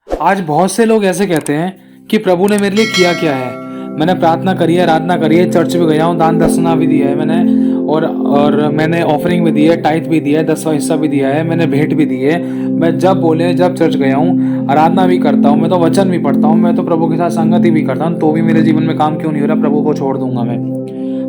आज बहुत से लोग ऐसे कहते हैं कि प्रभु ने मेरे लिए किया क्या है। मैंने प्रार्थना करी है, आराधना करी है, चर्च भी गया हूँ, दान दक्षिणा भी दिया है मैंने, और मैंने ऑफरिंग भी दी है, टाइथ भी दिया है, 10वां हिस्सा भी दिया है, मैंने भेंट भी दी है। मैं जब बोले जब चर्च गया हूँ, आराधना भी करता हूँ, मैं तो वचन भी पढ़ता हूँ, मैं तो प्रभु के साथ संगति भी करता हूँ, तो भी मेरे जीवन में काम क्यों नहीं हो रहा? प्रभु को छोड़ दूंगा मैं,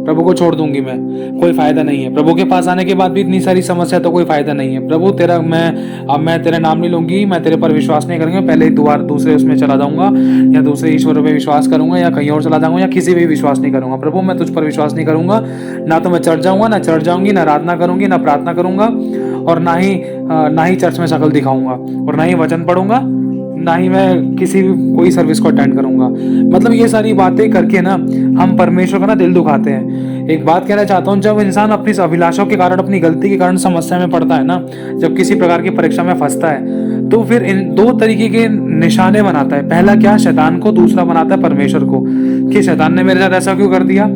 प्रभु को छोड़ दूंगी मैं, कोई फायदा नहीं है। प्रभु के पास आने के बाद भी इतनी सारी समस्या, तो कोई फायदा नहीं है। प्रभु तेरा मैं तेरा नाम नहीं लूंगी, मैं तेरे पर विश्वास नहीं करूंगा, पहले ही दूसरे उसमें चला जाऊंगा, या दूसरे ईश्वर पे विश्वास करूंगा, या कहीं और चला जाऊंगा, या किसी भी विश्वास नहीं करूंगा। प्रभु मैं तुझ पर विश्वास नहीं करूंगा। ना तो मैं चढ़ जाऊंगा, ना चढ़ जाऊंगी, ना आराधना करूंगी, ना प्रार्थना करूंगा, और ना ही चर्च में शकल दिखाऊंगा, और ना ही वचन पढ़ूंगा, ना ही मैं कोई सर्विस को अटेंड करूंगा। मतलब ये सारी बातें करके ना हम परमेश्वर का ना दिल दुखाते हैं। एक बात कहना चाहता हूँ, जब इंसान अपनी अभिलाषाओं के कारण, अपनी गलती के कारण समस्या में पड़ता है ना, जब किसी प्रकार की परीक्षा में फंसता है, तो फिर इन दो तरीके के निशाने बनाता है। पहला क्या? शैतान को। दूसरा बनाता है परमेश्वर को, कि शैतान ने मेरे साथ ऐसा क्यों कर दिया।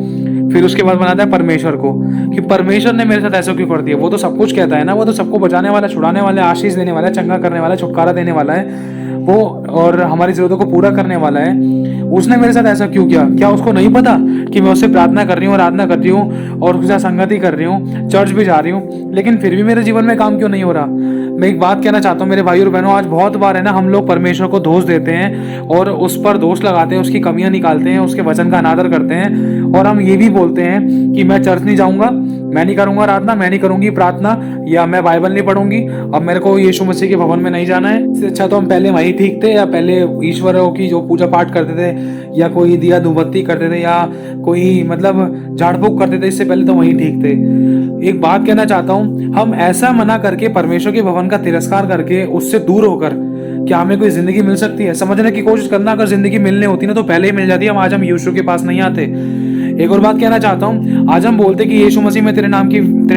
फिर उसके बाद बनाता है परमेश्वर को, कि परमेश्वर ने मेरे साथ ऐसा क्यों कर दिया। वो तो सब कुछ कहता है ना, वो तो सबको बचाने वाला, छुड़ाने वाला, आशीष देने वाला, चंगा करने वाला, छुटकारा देने वाला है वो, और हमारी जरूरतों को पूरा करने वाला है। उसने मेरे साथ ऐसा क्यों किया? क्या उसको नहीं पता कि मैं उससे प्रार्थना कर रही हूँ, आराधना कर रही हूँ, और उसके साथ संगति कर रही हूँ, चर्च भी जा रही हूँ, लेकिन फिर भी मेरे जीवन में काम क्यों नहीं हो रहा? मैं एक बात कहना चाहता हूँ मेरे भाई और बहनों, आज बहुत बार है ना, हम लोग परमेश्वर को दोष देते हैं और उस पर दोष लगाते हैं, उसकी कमियां निकालते हैं, उसके वचन का अनादर करते हैं, और हम ये भी बोलते हैं कि मैं चर्च नहीं जाऊंगा, मैं नहीं करूंगा आराधना, मैं नहीं करूंगी प्रार्थना, या मैं बाइबल नहीं पढ़ूंगी, अब मेरे को यीशु मसीह के भवन में नहीं जाना है। इससे अच्छा तो हम पहले वही ठीक थे, या पहले ईश्वरों की जो पूजा पाठ करते थे, या कोई दिया धूपबत्ती करते थे, या कोई मतलब झाड़ फूक करते थे, इससे पहले तो वही ठीक थे। एक बात कहना चाहता हूँ, हम ऐसा मना करके, परमेश्वर के भवन का तिरस्कार करके, उससे दूर होकर क्या हमें कोई जिंदगी मिल सकती है? समझने की कोशिश करना, अगर जिंदगी मिलने होती ना तो पहले ही मिल जाती। हम आज हम यीशु के पास नहीं आते। एक और बात कहना चाहता हूँ, आज हम बोलते कि यीशु मसीह, मैं तेरे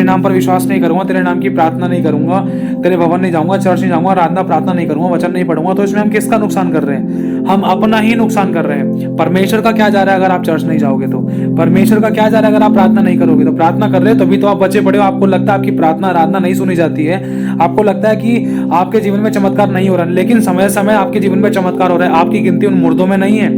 नाम पर विश्वास नहीं करूंगा, तेरे नाम की प्रार्थना नहीं करूंगा, तेरे भवन नहीं जाऊंगा, चर्च नहीं जाऊंगा, आराधना प्रार्थना नहीं करूंगा, वचन नहीं पढ़ूंगा, तो इसमें हम किसका नुकसान कर रहे हैं? हम अपना ही नुकसान कर रहे हैं। परमेश्वर का क्या जा रहा है अगर आप चर्च नहीं जाओगे तो? परमेश्वर का क्या जा रहा है अगर आप प्रार्थना नहीं करोगे तो? प्रार्थना कर रहे हो तभी तो आप बचे पड़े हो। आपको लगता है आपकी प्रार्थना आराधना नहीं सुनी जाती है, आपको लगता है कि आपके जीवन में चमत्कार नहीं हो रहा, लेकिन समय समय आपके जीवन में चमत्कार हो रहा है। आपकी गिनती उन मुर्दों में नहीं है,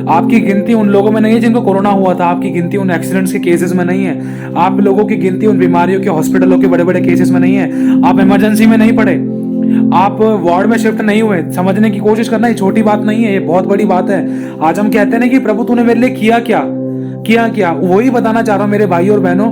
आपकी गिनती उन लोगों में नहीं है जिनको कोरोना हुआ था, आपकी गिनती उन एक्सीडेंट्स के केसेस में नहीं है, आप लोगों की गिनती उन बीमारियों के हॉस्पिटलों के बड़े बड़े केसेस में नहीं है, आप इमरजेंसी में नहीं पड़े, आप वार्ड में शिफ्ट नहीं हुए। समझने की कोशिश करना, ये छोटी बात नहीं है, ये बहुत बड़ी बात है। आज हम कहते हैं ना कि प्रभु तूने मेरे लिए किया क्या, वही बताना चाह रहा हूं मेरे भाई और बहनों।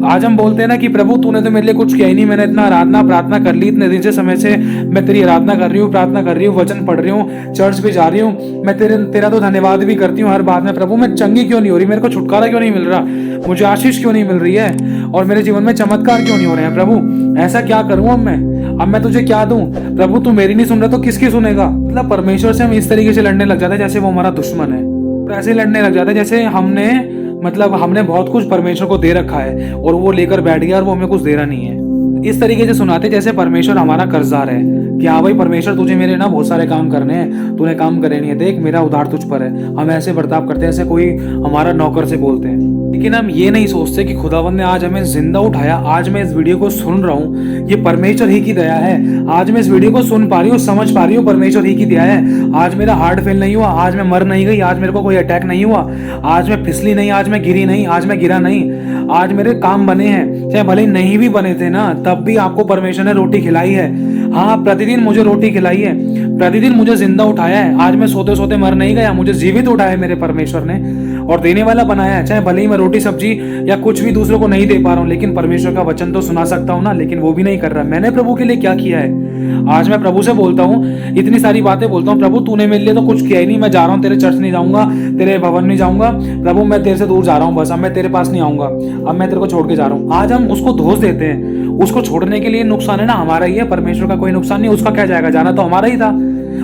आज हम बोलते हैं ना कि प्रभु तूने तो मेरे लिए कुछ किया ही नहीं, मैंने इतना आराधना प्रार्थना कर ली, इतने दिन से समय से मैं तेरी आराधना कर रही हूँ, प्रार्थना कर रही हूँ, वचन पढ़ रही हूँ, चर्च भी जा रही हूँ, मैं तेरा तो धन्यवाद भी करती हूँ हर बात में। प्रभु मैं चंगी क्यों नहीं हो रही? मेरे को छुटकारा क्यों नहीं मिल रहा? मुझे आशीष क्यों नहीं मिल रही है? और मेरे जीवन में चमत्कार क्यों नहीं हो रहे हैं? प्रभु ऐसा क्या करूँ अब मैं तुझे क्या दूं? प्रभु तू मेरी नहीं सुन रहा तो किसकी सुनेगा? मतलब परमेश्वर से हम इस तरीके से लड़ने लग जाते हैं जैसे वो हमारा दुश्मन है, और ऐसे लड़ने लग जाते हैं जैसे हमने बहुत कुछ परमेश्वर को दे रखा है और वो लेकर बैठ गया और वो हमें कुछ दे रहा नहीं है। इस तरीके से सुनाते जैसे परमेश्वर हमारा कर्जदार है, कि हाँ भाई परमेश्वर तुझे मेरे ना बहुत सारे काम करने हैं, तूने काम करे नहीं है, देख मेरा उधार तुझ पर है। हम ऐसे बर्ताव करते हैं जैसे कोई हमारा नौकर से बोलते हैं, लेकिन हम ये नहीं सोचते कि खुदावंद ने आज हमें जिंदा उठाया, आज मैं इस वीडियो को सुन रहा हूँ, ये परमेश्वर ही की दया है। आज मैं इस वीडियो को सुन पा रही हूँ, समझ पा रही हूँ, परमेश्वर ही की दया है। आज मेरा हार्ट फेल नहीं हुआ, आज मैं मर नहीं गई, आज मेरे को कोई अटैक नहीं हुआ, आज मैं फिसली नहीं, आज मैं गिरी नहीं, आज मैं गिरा नहीं, आज मेरे काम बने हैं। चाहे भले नहीं भी बने थे ना, तब भी आपको परमेश्वर ने रोटी खिलाई है। हाँ, प्रतिदिन मुझे रोटी खिलाई है, प्रतिदिन मुझे जिंदा उठाया है। आज मैं सोते सोते मर नहीं गया, मुझे जीवित उठाया है मेरे परमेश्वर ने, और देने वाला बनाया है। चाहे भले ही मैं रोटी सब्जी या कुछ भी दूसरों को नहीं दे पा रहा हूँ, लेकिन परमेश्वर का वचन तो सुना सकता हूँ ना, लेकिन वो भी नहीं कर रहा। मैंने प्रभु के लिए क्या किया है? आज मैं प्रभु से बोलता हूँ, इतनी सारी बातें बोलता हूँ, प्रभु तूने मेरे लिए तो कुछ किया ही नहीं। मैं जा रहा हूँ, तेरे चर्च नहीं जाऊंगा, तेरे भवन नहीं जाऊंगा, प्रभु मैं तेरे से दूर जा रहा हूँ, बस अब मैं तेरे पास नहीं आऊंगा, अब मैं तेरे को छोड़ के जा रहा हूँ। आज हम उसको दोष देते हैं, उसको छोड़ने के लिए नुकसान है ना हमारा ही है, परमेश्वर का कोई नुकसान नहीं। उसका क्या जाएगा, जाना तो हमारा ही था।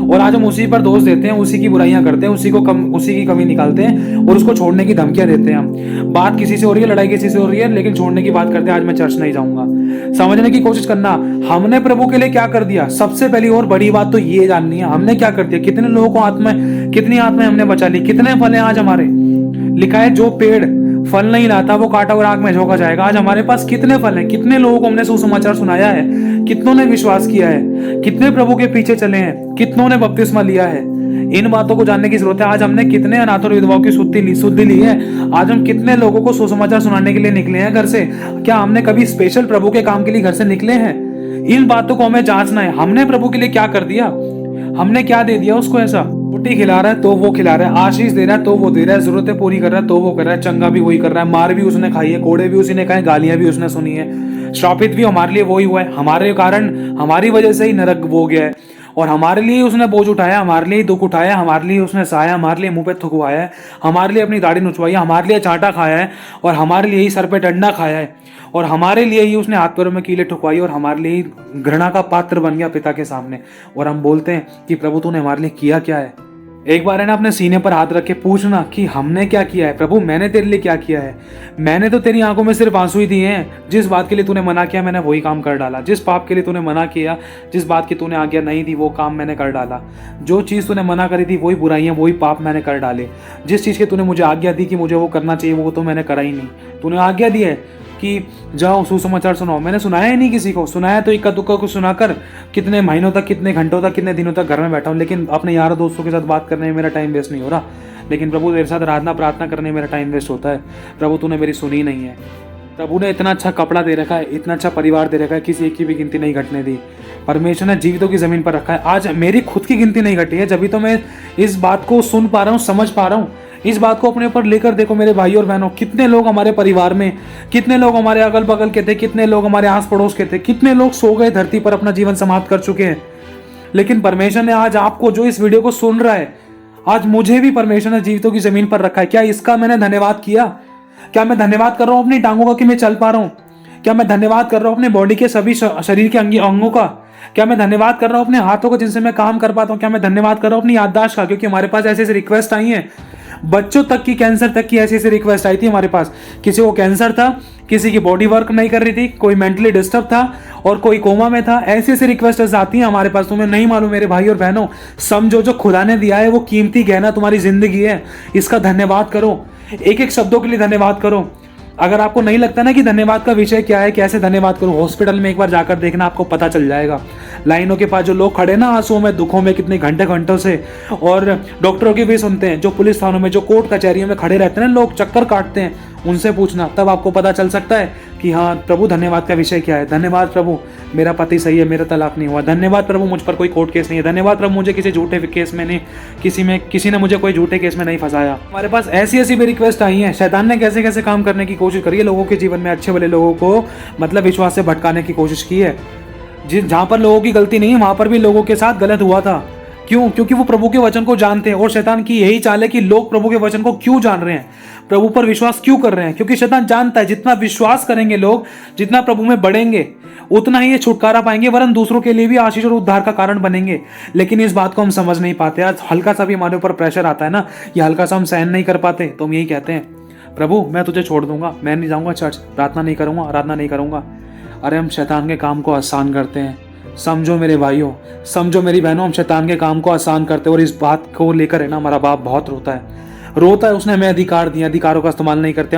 और आज हम उसी पर दोष देते हैं, उसी की बुराइयां करते हैं, उसी की कमी निकालते हैं और उसको छोड़ने की धमकियां देते हैं। हम बात किसी से हो रही है, लड़ाई किसी से हो रही है, लेकिन छोड़ने की बात करते हैं, आज मैं चर्च नहीं जाऊंगा। समझने की कोशिश करना, हमने प्रभु के लिए क्या कर दिया। सबसे पहली और बड़ी बात तो ये जाननी है, हमने क्या कर दिया। कितने लोगों को कितनी आत्माएं हमने बचा ली, कितने फल हैं आज हमारे। लिखा है जो पेड़ फल नहीं लाता वो काटा और आग में झोंका जाएगा। आज हमारे पास कितने फल हैं, कितने लोगों को हमने सुसमाचार सुनाया है, कितनों ने विश्वास किया है, कितने प्रभु के पीछे चले हैं, कितनों ने बपतिस्मा लिया है। इन बातों को जानने की जरूरत है। आज हमने कितने अनाथ और विधवाओं की शुद्धि ली है। आज हम कितने लोगों को सुसमाचार सुनाने के लिए निकले हैं घर से। क्या हमने कभी स्पेशल प्रभु के काम के लिए घर से निकले हैं? इन बातों को हमें जांचना है। हमने प्रभु के लिए क्या कर दिया, हमने क्या दे दिया उसको। ऐसा रोटी खिला रहा है तो वो खिला रहा है, आशीष दे रहा है तो वो दे रहा है, जरूरतें पूरी कर रहा है तो वो कर रहा है, चंगा भी वही कर रहा है, मार भी उसने खाई है, कोड़े भी उसी ने खाए, गालियां भी उसने सुनी है, श्रापित भी हमारे लिए वही हुआ है। हमारे कारण, हमारी वजह से ही नरक वो गया है, और हमारे लिए उसने बोझ उठाया, हमारे लिए दुख उठाया, हमारे लिए उसने सहाया, हमारे लिए मुंह पे थुकवाया है, हमारे लिए अपनी दाढ़ी नुचवाई है, हमारे लिए चांटा खाया है, और हमारे लिए ही सर पे डंडा खाया है, और हमारे लिए ही उसने हाथ पैरों में कीले ठुकवाई, और हमारे लिए ही घृणा का पात्र बन गया पिता के सामने। और हम बोलते हैं कि प्रभु तूने हमारे लिए किया क्या है। एक बार है ना अपने सीने पर हाथ रख के पूछना कि हमने क्या किया है। प्रभु मैंने तेरे लिए क्या किया है। मैंने तो तेरी आंखों में सिर्फ आंसू ही दिए हैं। जिस बात के लिए तूने मना किया मैंने वही काम कर डाला। जिस पाप के लिए तूने मना किया, जिस बात की तूने आज्ञा नहीं दी, वो काम मैंने कर डाला। जो चीज़ तूने मना करी थी वही बुराइयां, वही पाप मैंने कर डाले। जिस चीज़ की तूने मुझे आज्ञा दी कि मुझे वो करना चाहिए वो तो मैंने करा ही नहीं। तूने आज्ञा दी है कि जाओ सुसमाचार सुनाओ, मैंने सुनाया ही नहीं किसी को। सुनाया तो इक्का दुक्का को सुनाकर कितने महीनों तक, कितने घंटों तक, कितने दिनों तक घर में बैठा हूँ, लेकिन अपने यारों दोस्तों के साथ बात करने में मेरा टाइम वेस्ट नहीं हो रहा। लेकिन प्रभु तेरे साथ आराधना प्रार्थना करने में मेरा टाइम वेस्ट होता है। प्रभु तूने मेरी सुनी नहीं है। प्रभु ने इतना अच्छा कपड़ा दे रखा है, इतना अच्छा परिवार दे रखा है, किसी एक की भी गिनती नहीं घटने दी। परमेश्वर ने जीवितों की जमीन पर रखा है। आज मेरी खुद की गिनती नहीं घटी है, जब भी तो मैं इस बात को सुन पा रहा हूँ, समझ पा रहा हूँ। इस बात को अपने ऊपर लेकर देखो मेरे भाई और बहनों, कितने लोग हमारे परिवार में, कितने लोग हमारे अगल बगल के थे, कितने लोग हमारे आस पड़ोस के थे, कितने लोग सो गए धरती पर, अपना जीवन समाप्त कर चुके हैं। लेकिन परमेश्वर ने आज आपको, जो इस वीडियो को सुन रहा है, आज मुझे भी परमेश्वर ने जीवितों की जमीन पर रखा है। क्या इसका मैंने धन्यवाद किया? क्या मैं धन्यवाद कर रहा हूँ अपनी टांगों का कि मैं चल पा रहा हूँ? क्या मैं धन्यवाद कर रहा हूँ अपने बॉडी के सभी शरीर के अंगों का? क्या मैं धन्यवाद कर रहा हूँ अपने हाथों को जिनसे मैं काम कर पाता हूँ? क्या मैं धन्यवाद कर रहा हूँ अपनी याददाश्त का? क्योंकि हमारे पास ऐसे ऐसे रिक्वेस्ट आई हैं, बच्चों तक की, कैंसर तक की ऐसी ऐसी रिक्वेस्ट आई थी हमारे पास। किसी को कैंसर था, किसी की बॉडी वर्क नहीं कर रही थी, कोई मेंटली डिस्टर्ब था और कोई कोमा में था। ऐसी ऐसी रिक्वेस्ट आती हैं हमारे पास। तुम्हें नहीं मालूम मेरे भाई और बहनों, समझो जो खुदा ने दिया है वो कीमती गहना तुम्हारी जिंदगी है। इसका धन्यवाद करो, एक एक शब्दों के लिए धन्यवाद करो। अगर आपको नहीं लगता ना कि धन्यवाद का विषय क्या है, कैसे धन्यवाद करूं, हॉस्पिटल में एक बार जाकर देखना, आपको पता चल जाएगा। लाइनों के पास जो लोग खड़े ना आंसुओं में, दुखों में, कितने घंटे घंटों से, और डॉक्टरों की भी सुनते हैं, जो पुलिस थानों में, जो कोर्ट कचहरियों में खड़े रहते हैं ना लोग, चक्कर काटते हैं, उनसे पूछना, तब आपको पता चल सकता है कि हाँ प्रभु धन्यवाद का विषय क्या है। धन्यवाद प्रभु मेरा पति सही है, मेरा तलाक नहीं हुआ। धन्यवाद प्रभु मुझ पर कोई कोर्ट केस नहीं है। धन्यवाद प्रभु मुझे किसी झूठे केस में नहीं, किसी ने मुझे कोई झूठे केस में नहीं फंसाया। हमारे पास ऐसी ऐसी भी रिक्वेस्ट आई है। शैतान ने कैसे कैसे काम करने की कोशिश करी है लोगों के जीवन में, अच्छे वाले लोगों को मतलब विश्वास से भटकाने की कोशिश की है। जहाँ पर लोगों की गलती नहीं है वहां पर भी लोगों के साथ गलत हुआ था। क्यों? क्योंकि वो प्रभु के वचन को जानते हैं। और शैतान की यही चाल है कि लोग प्रभु के वचन को क्यों जान रहे हैं, प्रभु पर विश्वास क्यों कर रहे हैं? क्योंकि शैतान जानता है जितना विश्वास करेंगे लोग, जितना प्रभु में बढ़ेंगे, उतना ही ये छुटकारा पाएंगे, वरन दूसरों के लिए भी आशीष और उद्धार का कारण बनेंगे। लेकिन इस बात को हम समझ नहीं पाते। आज हल्का सा भी हमारे ऊपर प्रेशर आता है ना, ये हल्का सा हम सहन नहीं कर पाते, तो हम यही कहते हैं प्रभु मैं तुझे छोड़ दूंगा, मैं नहीं जाऊंगा चर्च, प्रार्थना नहीं करूंगा, आराधना नहीं करूंगा। अरे हम शैतान के काम को आसान करते हैं। समझो मेरे भाइयों, समझो मेरी बहनों, हम शैतान के काम को आसान करते हैं। और इस बात को लेकर है ना हमारा बाप बहुत रोता है। उसने हमें अधिकार दिया, अधिकारों का इस्तेमाल नहीं करते।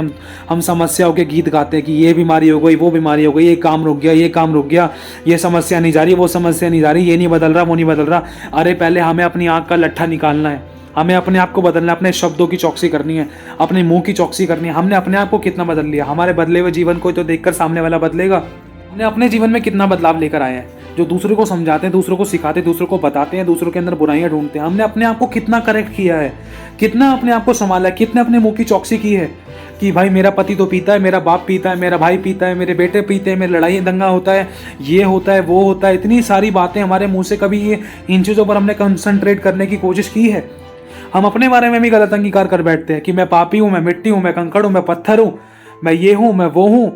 हम समस्याओं के गीत गाते हैं कि ये बीमारी हो गई, वो बीमारी हो गई, ये काम रुक गया, ये काम रुक गया, ये समस्या नहीं जा रही, वो समस्या नहीं जा रही, ये नहीं बदल रहा, वो नहीं बदल रहा। अरे पहले हमें अपनी आँख का लट्ठा निकालना है, हमें अपने आप को बदलना है, अपने शब्दों की चौकसी करनी है, अपने मुंह की चौकसी करनी है। हमने अपने आप को कितना बदल लिया? हमारे बदले हुए जीवन को तो देखकर सामने वाला बदलेगा। हमने अपने जीवन में कितना बदलाव लेकर आए हैं, जो दूसरों को समझाते हैं, दूसरों को सिखाते हैं, दूसरों को बताते हैं, दूसरों के अंदर बुराइयां ढूंढते हैं। हमने अपने आप को कितना करेक्ट किया है, कितना अपने आप को संभाला है, कितने अपने मुंह की चौकसी की है कि भाई मेरा पति तो पीता है, मेरा बाप पीता है, मेरा भाई पीता है, मेरे बेटे पीते हैं, मेरी लड़ाई दंगा होता है, ये होता है, वो होता है। इतनी सारी बातें हमारे मुंह से, कभी ये इन चीज़ों पर हमने कंसंट्रेट करने की कोशिश की है? हम अपने बारे में भी गलत अंगीकार कर बैठते हैं कि मैं पापी हूँ, मैं मिट्टी हूँ, मैं कंकड़ हूँ, मैं पत्थर हूँ, मैं ये हूँ, मैं वो हूँ,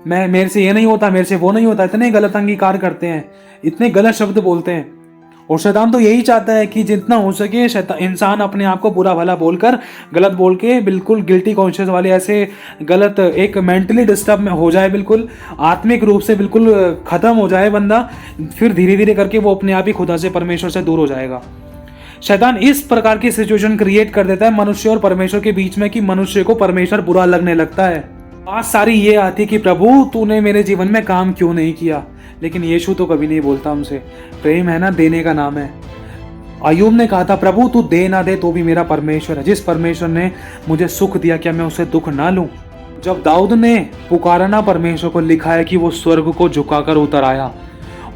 मेरे से ये नहीं होता, मेरे से वो नहीं होता। इतने गलत अंगीकार करते हैं, इतने गलत शब्द बोलते हैं। और शैतान तो यही चाहता है कि जितना हो सके इंसान अपने आप को बुरा भला बोलकर, गलत बोल के, बिल्कुल गिल्टी कॉन्शियस वाले ऐसे गलत, एक मेंटली डिस्टर्ब में हो जाए, बिल्कुल आत्मिक रूप से बिल्कुल खत्म हो जाए बंदा। फिर धीरे धीरे करके वो अपने आप ही खुदा से, परमेश्वर से दूर हो जाएगा। शैतान इस प्रकार की सिचुएशन क्रिएट कर देता है मनुष्य और परमेश्वर के बीच में कि मनुष्य को परमेश्वर बुरा लगने लगता है। बात सारी ये आती कि प्रभु तूने मेरे जीवन में काम क्यों नहीं किया, लेकिन यीशु तो कभी नहीं बोलता हमसे। प्रेम है ना, देने का नाम है। अय्यूब ने कहा था प्रभु तू दे ना दे तो भी मेरा परमेश्वर है। जिस परमेश्वर ने मुझे सुख दिया क्या मैं उससे दुख ना लूं। जब दाऊद ने पुकारा ना परमेश्वर को, लिखा है कि वो स्वर्ग को झुकाकर उतर आया।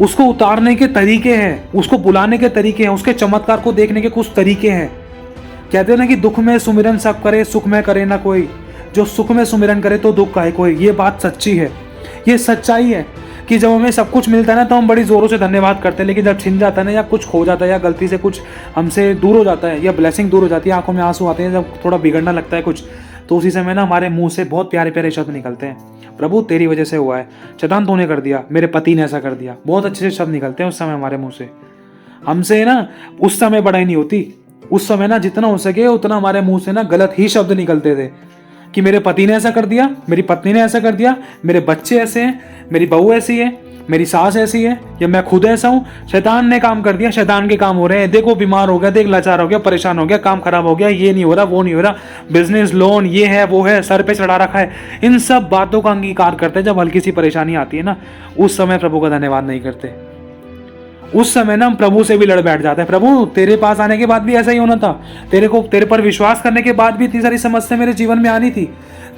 उसको उतारने के तरीके हैं, उसको बुलाने के तरीके हैं, उसके चमत्कार को देखने के कुछ तरीके हैं। कहते हैं ना कि दुख में सुमिरन सब करे, सुख में करे ना कोई। जो सुख में सुमिरन करे तो दुख काहे कोई। ये बात सच्ची है, ये सच्चाई है कि जब हमें सब कुछ मिलता है ना तो हम बड़ी जोरों से धन्यवाद करते हैं, लेकिन जब छिन जाता है ना, या कुछ खो जाता है, या गलती से कुछ हमसे दूर हो जाता है, या ब्लेसिंग दूर हो जाती है, आंखों में आंसू आते हैं, जब थोड़ा बिगड़ना लगता है कुछ, तो उसी समय ना हमारे मुंह से बहुत प्यारे प्यारे शब्द निकलते हैं। प्रभु तेरी वजह से हुआ है, शैतान तूने कर दिया, मेरे पति ने ऐसा कर दिया। बहुत अच्छे से शब्द निकलते हैं उस समय हमारे मुंह से। हमसे ना उस समय बड़ाई नहीं होती। उस समय ना जितना हो सके उतना हमारे मुंह से ना गलत ही शब्द निकलते थे कि मेरे पति ने ऐसा कर दिया, मेरी पत्नी ने ऐसा कर दिया, मेरे बच्चे ऐसे हैं, मेरी बहू ऐसी है, मेरी सास ऐसी है, या मैं खुद ऐसा हूं। शैतान ने काम कर दिया, शैतान के काम हो रहे हैं। देखो बीमार हो गया, देख लाचार हो गया, परेशान हो गया, काम खराब हो गया, ये नहीं हो रहा, वो नहीं हो रहा, बिजनेस लोन ये है वो है, सर पे चढ़ा रखा है। इन सब बातों का अंगीकार करते हैं। जब हल्की सी परेशानी आती है ना, उस समय प्रभु का धन्यवाद नहीं करते। उस समय ना हम प्रभु से भी लड़ बैठ जाते हैं। प्रभु तेरे पास आने के बाद भी ऐसा ही होना था, तेरे पर विश्वास करने के बाद भी इतनी सारी समस्या मेरे जीवन में आनी थी,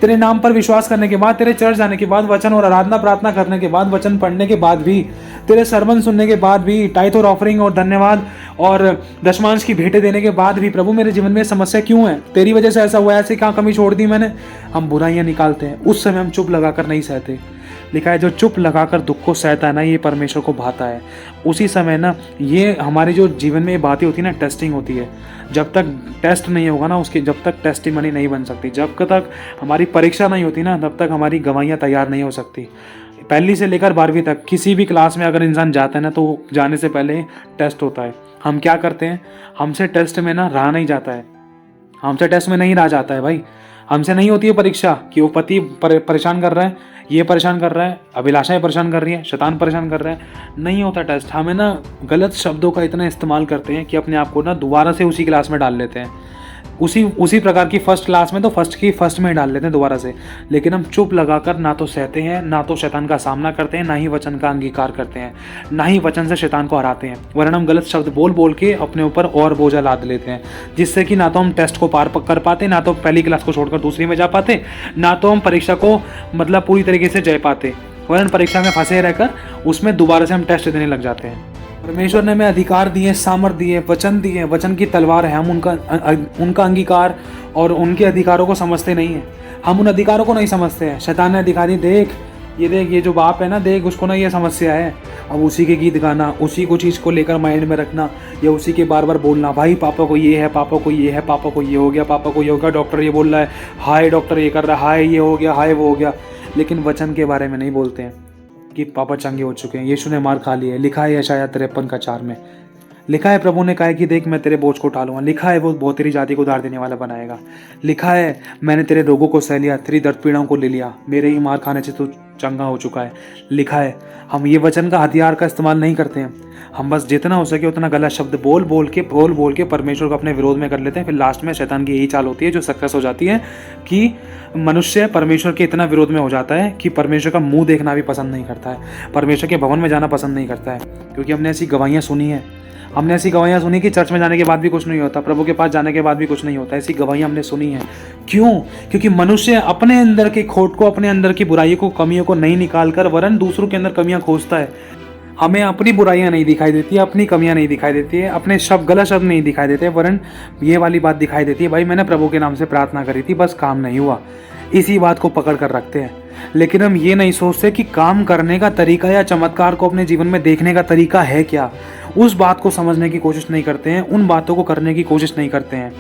तेरे नाम पर विश्वास करने के बाद, तेरे चर्च जाने के बाद, वचन और आराधना प्रार्थना करने के बाद, वचन पढ़ने के बाद भी, तेरे सरमन सुनने के बाद भी, टाइथ और ऑफरिंग और धन्यवाद और दशमांश की भेंटें देने के बाद भी, प्रभु मेरे जीवन में समस्या क्यों है, तेरी वजह से ऐसा हुआ है, ऐसी क्या कमी छोड़ दी मैंने। हम बुराइयां निकालते हैं। उस समय हम चुप लगाकर नहीं सहते। लिखा है जो चुप लगाकर दुख को सहता है ना, ये परमेश्वर को भाता है। उसी समय ना ये हमारे जो जीवन में ये बातें होती है ना, टेस्टिंग होती है। जब तक टेस्ट नहीं होगा ना, उसकी जब तक टेस्टिमनी नहीं बन सकती, जब तक हमारी परीक्षा नहीं होती ना, तब तक हमारी गवाहियाँ तैयार नहीं हो सकती। पहली से लेकर 12वीं तक किसी भी क्लास में अगर इंसान जाता है ना, तो जाने से पहले टेस्ट होता है। हम क्या करते हैं, हमसे टेस्ट में ना रहा नहीं जाता है, हमसे टेस्ट में नहीं रहा जाता है भाई। हमसे नहीं होती है परीक्षा कि वो पति परेशान कर रहा है, ये परेशान कर रहा है, अभिलाषाएं परेशान कर रही है, शैतान परेशान कर रहा है, नहीं होता टेस्ट। हमें ना गलत शब्दों का इतना इस्तेमाल करते हैं कि अपने आप को ना दोबारा से उसी क्लास में डाल लेते हैं, उसी प्रकार की फर्स्ट क्लास में, तो फर्स्ट में ही डाल लेते हैं दोबारा से। लेकिन हम चुप लगाकर ना तो सहते हैं, ना तो शैतान का सामना करते हैं, ना ही वचन का अंगीकार करते हैं, ना ही वचन से शैतान को हराते हैं। वरना हम गलत शब्द बोल बोल के अपने ऊपर और बोझा लाद लेते हैं, जिससे कि ना तो हम टेस्ट को पार कर पाते, ना तो पहली क्लास को छोड़कर दूसरी में जा पाते, ना तो हम परीक्षा को मतलब पूरी तरीके से जय पाते। वरना परीक्षा में फंसे रहकर उसमें दोबारा से हम टेस्ट देने लग जाते हैं। परमेश्वर ने हमें अधिकार दिए, सामर्थ दिए, वचन दिए, वचन की तलवार है। हम उनका अंगीकार और उनके अधिकारों को समझते नहीं है। हम उन अधिकारों को नहीं समझते हैं। शैतान ने दिखा दी, देख ये जो बाप है ना, देख उसको ना ये समस्या है। अब उसी के गीत गाना, उसी को चीज़ को लेकर माइंड में रखना, या उसी के बार बार बोलना, भाई पापा को ये है, पापा को ये है, पापा को ये हो गया, पापा को ये हो गया, डॉक्टर ये बोल रहा है, हाय डॉक्टर ये कर रहा है, हाय ये हो गया, हाय वो हो गया। लेकिन वचन के बारे में नहीं बोलते हैं कि पापा चंगे हो चुके हैं, यीशु ने मार खा लिया है। लिखा है यशायाह 53:4 में, लिखा है प्रभु ने कहा है कि देख मैं तेरे बोझ को उठा लूंगा। लिखा है वो बहुत तेरी जाति को उधार देने वाला बनाएगा। लिखा है मैंने तेरे रोगों को सह लिया, तेरी दर्द पीड़ाओं को ले लिया, मेरे ही मार खाने से तू चंगा हो चुका है। लिखा है। हम ये वचन का हथियार का इस्तेमाल नहीं करते हैं। हम बस जितना हो सके उतना गलत शब्द बोल बोल के परमेश्वर को अपने विरोध में कर लेते हैं। फिर लास्ट में शैतान की यही चाल होती है जो सक्सेस हो जाती है कि मनुष्य परमेश्वर के इतना विरोध में हो जाता है कि परमेश्वर का मुंह देखना भी पसंद नहीं करता है, परमेश्वर के भवन में जाना पसंद नहीं करता है। क्योंकि हमने ऐसी गवाहियाँ सुनी है, हमने ऐसी गवाहियाँ सुनी कि चर्च में जाने के बाद भी कुछ नहीं होता, प्रभु के पास जाने के बाद भी कुछ नहीं होता। ऐसी गवाहियाँ हमने सुनी हैं। क्यों? क्योंकि मनुष्य अपने अंदर की खोट को, अपने अंदर की बुराइयों को, कमियों को नहीं निकाल कर वरन दूसरों के अंदर कमियां खोजता है। हमें अपनी बुराइयां नहीं दिखाई देती है, अपनी कमियां नहीं दिखाई देती है, अपने गलत शब्द नहीं दिखाई देते, वरन ये वाली बात दिखाई देती है, भाई मैंने प्रभु के नाम से प्रार्थना करी थी, बस काम नहीं हुआ। इसी बात को पकड़ कर रखते हैं। लेकिन हम ये नहीं सोचते कि काम करने का तरीका या चमत्कार को अपने जीवन में देखने का तरीका है क्या। उस बात को समझने की कोशिश नहीं करते हैं, उन बातों को करने की कोशिश नहीं करते हैं।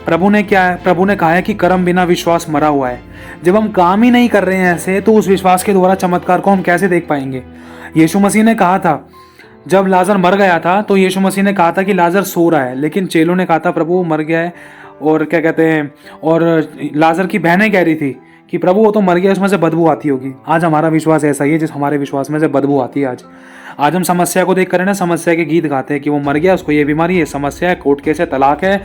प्रभु ने क्या है? प्रभु ने कहा है कि कर्म बिना विश्वास मरा हुआ है। जब हम काम ही नहीं कर रहे हैं ऐसे, तो उस विश्वास के द्वारा चमत्कार को हम कैसे देख पाएंगे? यीशु मसीह ने कहा था, जब लाजर मर गया था तो यीशु मसीह ने कहा था कि लाजर सो रहा है, लेकिन चेलों ने कहा था प्रभु वो मर गया है, और क्या कहते हैं, और लाजर की बहनें कह रही थी कि प्रभु वो तो मर गया, उसमें से बदबू आती होगी। आज हमारा विश्वास ऐसा ही है जिस हमारे विश्वास में से बदबू आती है। आज हम समस्या को देख कर ना समस्या के गीत गाते हैं कि वो मर गया, उसको ये बीमारी है, समस्या है, कोर्ट केस है, तलाक है,